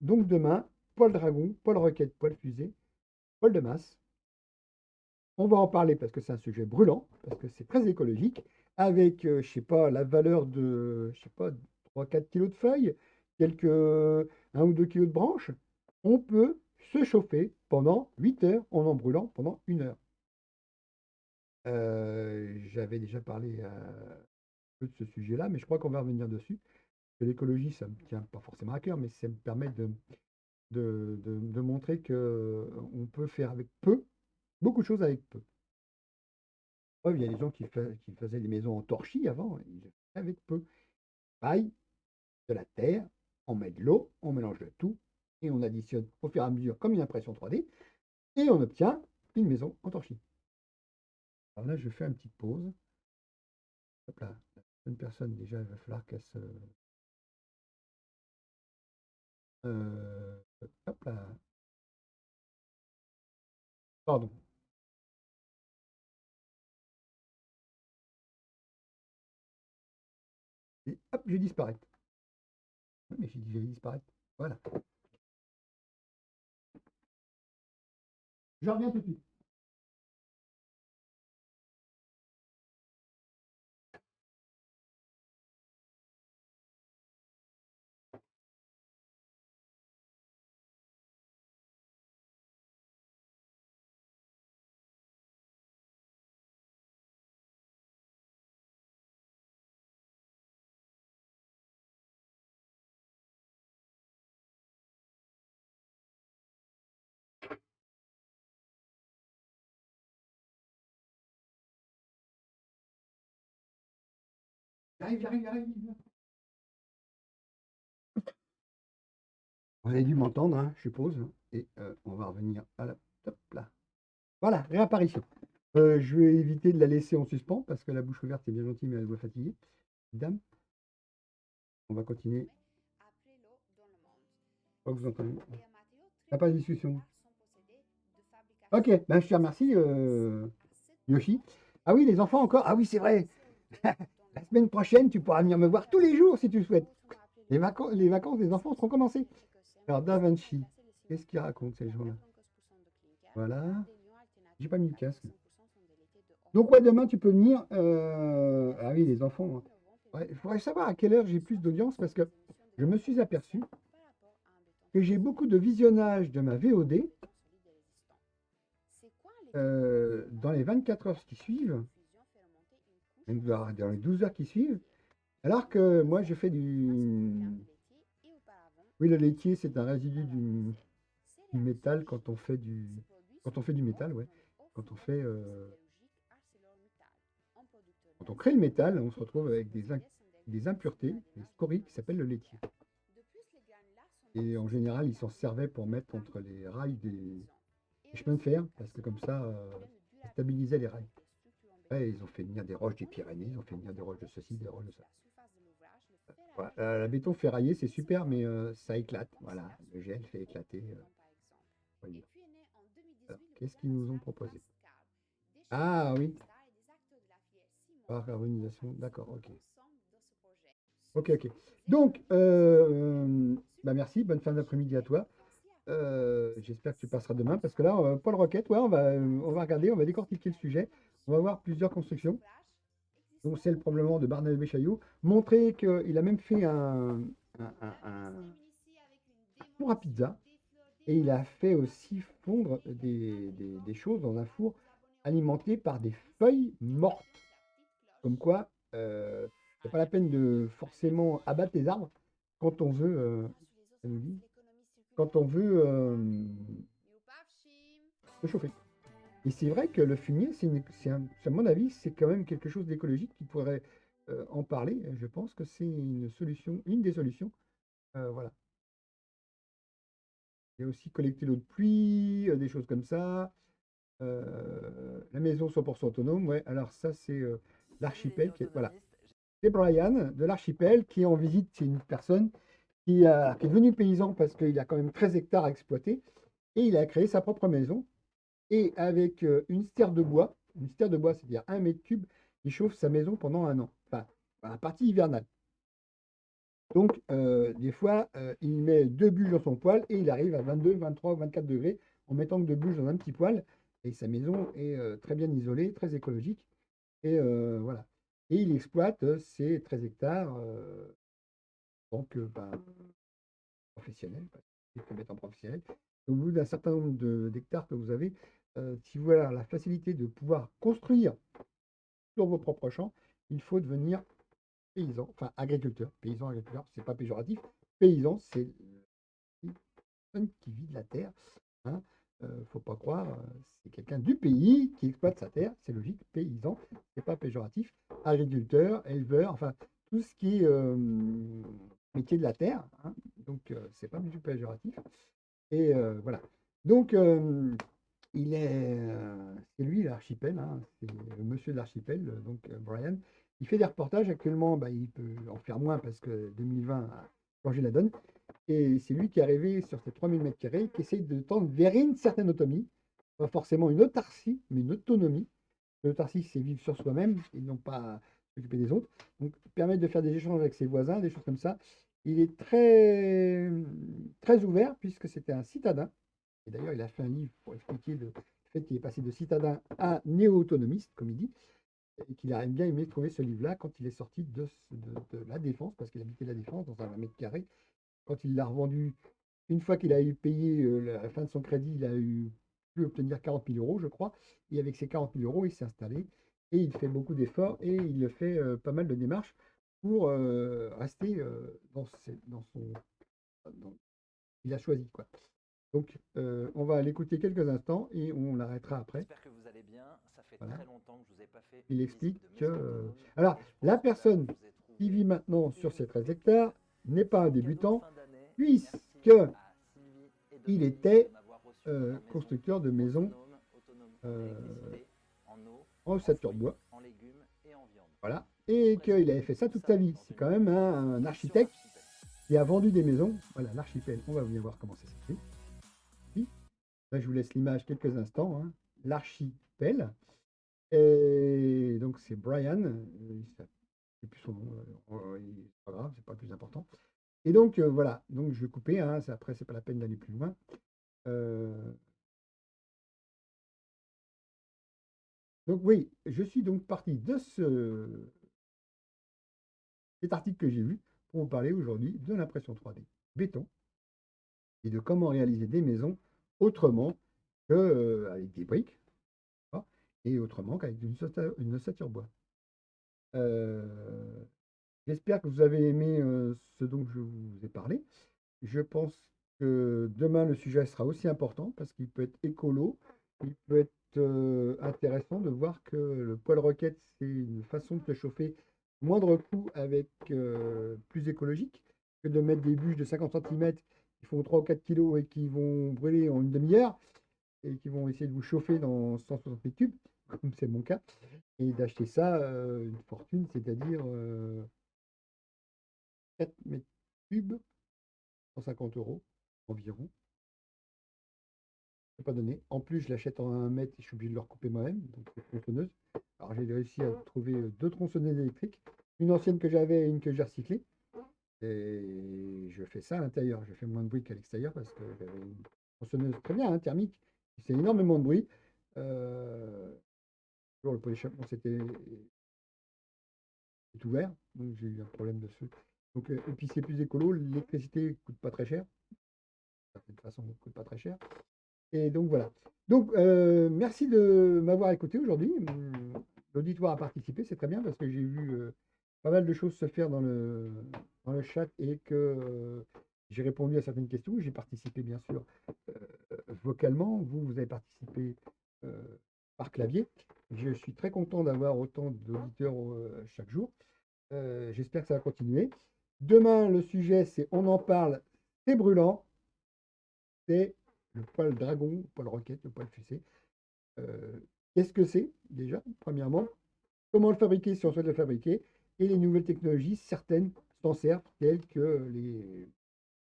Speaker 1: Donc demain, poêle dragon, poêle roquette, poêle fusée, poêle de masse. On va en parler parce que c'est un sujet brûlant, parce que c'est très écologique, avec, je sais pas, la valeur de, je sais pas, 3-4 kilos de feuilles, quelques 1 ou 2 kilos de branches. On peut se chauffer pendant 8 heures en brûlant pendant 1 heure. J'avais déjà parlé un peu de ce sujet-là, mais je crois qu'on va revenir dessus. Que l'écologie, ça me tient pas forcément à cœur, mais ça me permet de montrer qu'on peut faire avec peu, beaucoup de choses avec peu. Preuve, il y a des gens qui faisaient des maisons en torchis avant, ils le faisaient avec peu. Paille, de la terre, on met de l'eau, on mélange le tout, et on additionne au fur et à mesure comme une impression 3D, et on obtient une maison en torchis. Alors là, je fais une petite pause. Hop là, une personne déjà, il va falloir qu'elle se... hop là. Pardon. Et hop, je vais disparaître. Oui, mais j'ai dit je vais disparaître. Voilà. Je reviens tout de suite. J'arrive. Vous avez dû m'entendre, hein, je suppose. Et on va revenir à la... Hop là. Voilà, réapparition. Je vais éviter de la laisser en suspens parce que la bouche ouverte est bien gentille, mais elle doit fatiguer. Dame. On va continuer. Pas que vous entendez. Il n'y a pas de discussion. Ok, ben, je te remercie, Yoshi. Ah oui, les enfants encore. Ah oui, c'est vrai. La semaine prochaine, tu pourras venir me voir tous les jours si tu le souhaites. Les vacances des enfants seront commencées. Alors, Da Vinci, qu'est-ce qu'il raconte ces gens-là? Voilà. J'ai pas mis le casque. Donc, ouais, demain, tu peux venir. Ah oui, les enfants. Hein. Ouais, il faudrait savoir à quelle heure j'ai plus d'audience parce que je me suis aperçu que j'ai beaucoup de visionnage de ma VOD dans les 24 heures qui suivent, même dans les 12 heures qui suivent, alors que moi, je fais du... Oui, le laitier, c'est un résidu du métal quand on fait du... Quand on fait du métal, ouais. Quand on fait... Quand on crée le métal, on se retrouve avec des impuretés, des scories qui s'appellent le laitier. Et en général, ils s'en servaient pour mettre entre les rails des chemins de fer, parce que comme ça, ça stabilisait les rails. Après, ils ont fait venir des roches des Pyrénées, ils ont fait venir des roches de ceci, des roches de ça. Voilà. La béton ferraillé, c'est super, mais ça éclate. Voilà, le gel fait éclater. Voyez. Alors, qu'est-ce qu'ils nous ont proposé? Ah oui. Par carbonisation, d'accord, ok. Ok, ok. Donc, bah merci, bonne fin d'après-midi à toi. J'espère que tu passeras demain, parce que là, Paul Roquette, ouais, on va regarder, on va décortiquer le sujet. On va voir plusieurs constructions. Donc, celle probablement de Barnabé Chaillot. Montrer qu'il a même fait un four à pizza. Et il a fait aussi fondre des choses dans un four alimenté par des feuilles mortes. Comme quoi, c'est pas la peine de forcément abattre les arbres quand on veut, ça nous dit, quand on veut se chauffer. Et c'est vrai que le fumier, à mon avis, c'est quand même quelque chose d'écologique qui pourrait en parler. Je pense que c'est une solution, une des solutions. Voilà. Il y a aussi collecter l'eau de pluie, des choses comme ça. La maison 100% autonome, ouais. Alors ça, c'est l'archipel. Voilà. C'est Brian de l'archipel qui est en visite. C'est une personne qui est devenu paysan parce qu'il a quand même 13 hectares à exploiter. Et il a créé sa propre maison. Et avec une stère de bois, c'est-à-dire 1 mètre cube, il chauffe sa maison pendant 1 an. Enfin, la partie hivernale. Donc, des fois, il met 2 bûches dans son poêle et il arrive à 22, 23, 24 degrés en mettant que 2 bûches dans un petit poêle. Et sa maison est très bien isolée, très écologique. Et voilà. Et il exploite ces 13 hectares donc professionnel. Il faut mettre en professionnel. Au bout d'un certain nombre d'hectares que vous avez, si vous avez la facilité de pouvoir construire sur vos propres champs, il faut devenir paysan, enfin agriculteur. Paysan, agriculteur, c'est pas péjoratif. Paysan, c'est une personne qui vit de la terre. Hein. Faut pas croire, c'est quelqu'un du pays qui exploite sa terre, c'est logique. Paysan, c'est pas péjoratif. Agriculteur, éleveur, enfin tout ce qui est métier de la terre. Hein. Donc c'est pas du tout péjoratif. Et voilà. Donc c'est lui l'archipel, hein, c'est le monsieur de l'archipel, donc Brian. Il fait des reportages actuellement, il peut en faire moins parce que 2020 a changé la donne. Et c'est lui qui est arrivé sur ces 3000 m², qui essaye de tendre vers une certaine autonomie, pas forcément une autarcie, mais une autonomie. L'autarcie, c'est vivre sur soi-même et non pas s'occuper des autres. Donc, permettre de faire des échanges avec ses voisins, des choses comme ça. Il est très, très ouvert puisque c'était un citadin. Et d'ailleurs, il a fait un livre pour expliquer le fait qu'il est passé de citadin à néo-autonomiste, comme il dit. Et qu'il a bien aimé trouver ce livre-là quand il est sorti de la Défense, parce qu'il habitait la Défense dans un 20 m². Quand il l'a revendu, une fois qu'il a eu payé la fin de son crédit, il a pu obtenir 40 000 €, je crois. Et avec ces 40 000 €, il s'est installé et il fait beaucoup d'efforts et il fait pas mal de démarches pour rester dans son... il a choisi, quoi. Donc, on va l'écouter quelques instants et on l'arrêtera après.
Speaker 15: J'espère que vous allez bien. Ça fait très longtemps que je vous ai pas fait.
Speaker 1: Il explique que... alors, la personne qui vit maintenant sur ces 13 hectares n'est pas un débutant, puisque il était constructeur de maisons en ossature de bois. Voilà. Et qu'il avait fait ça toute sa vie. C'est quand même un architecte qui a vendu des maisons. Voilà, l'archipel. On va bien voir comment ça s'écrit. Là, je vous laisse l'image quelques instants. Hein. L'archipel. Et donc, c'est Brian. Je sais plus son nom. C'est pas grave, c'est pas le plus important. Et donc, voilà. Donc, je vais couper. Hein. Après, c'est pas la peine d'aller plus loin. Donc, oui, je suis donc parti de cet article que j'ai vu pour vous parler aujourd'hui de l'impression 3D béton et de comment réaliser des maisons autrement qu'avec des briques et autrement qu'avec une ossature bois. J'espère que vous avez aimé ce dont je vous ai parlé. Je pense que demain, le sujet sera aussi important parce qu'il peut être écolo, il peut être intéressant de voir que le poêle roquette, c'est une façon de se chauffer moindre coût avec plus écologique que de mettre des bûches de 50 cm qui font 3 ou 4 kg et qui vont brûler en une demi-heure et qui vont essayer de vous chauffer dans 160 mètres cubes, comme c'est mon cas, et d'acheter ça une fortune, c'est-à-dire 4 mètres cubes, 150 € environ. Pas donné. En plus, je l'achète en 1 mètre et je suis obligé de le recouper moi-même, donc c'est tronçonneuse. Alors j'ai réussi à trouver 2 tronçonneuses électriques, une ancienne que j'avais et une que j'ai recyclée. Et je fais ça à l'intérieur. Je fais moins de bruit qu'à l'extérieur parce que j'avais une tronçonneuse très bien, hein, thermique, qui fait énormément de bruit. Toujours le pot d'échappement c'était ouvert, donc j'ai eu un problème dessus. Donc, et puis c'est plus écolo, l'électricité coûte pas très cher. De toute façon, ne coûte pas très cher. Et donc voilà. Donc merci de m'avoir écouté aujourd'hui. L'auditoire a participé, c'est très bien parce que j'ai vu pas mal de choses se faire dans le chat et que j'ai répondu à certaines questions. J'ai participé bien sûr vocalement. Vous avez participé par clavier. Je suis très content d'avoir autant d'auditeurs chaque jour. J'espère que ça va continuer. Demain, le sujet, c'est on en parle, c'est brûlant. C'est le poêle dragon, le poêle roquette, le poêle fusée. Qu'est-ce que c'est déjà, premièrement? Comment le fabriquer si on souhaite le fabriquer? Et les nouvelles technologies, certaines s'en servent, telles que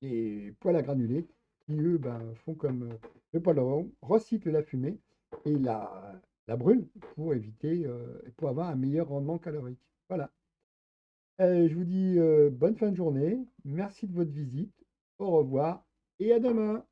Speaker 1: les poêles à granulés, qui eux font comme le poêle dragon, recyclent la fumée et la brûlent pour éviter, pour avoir un meilleur rendement calorique. Voilà. Je vous dis bonne fin de journée. Merci de votre visite. Au revoir et à demain.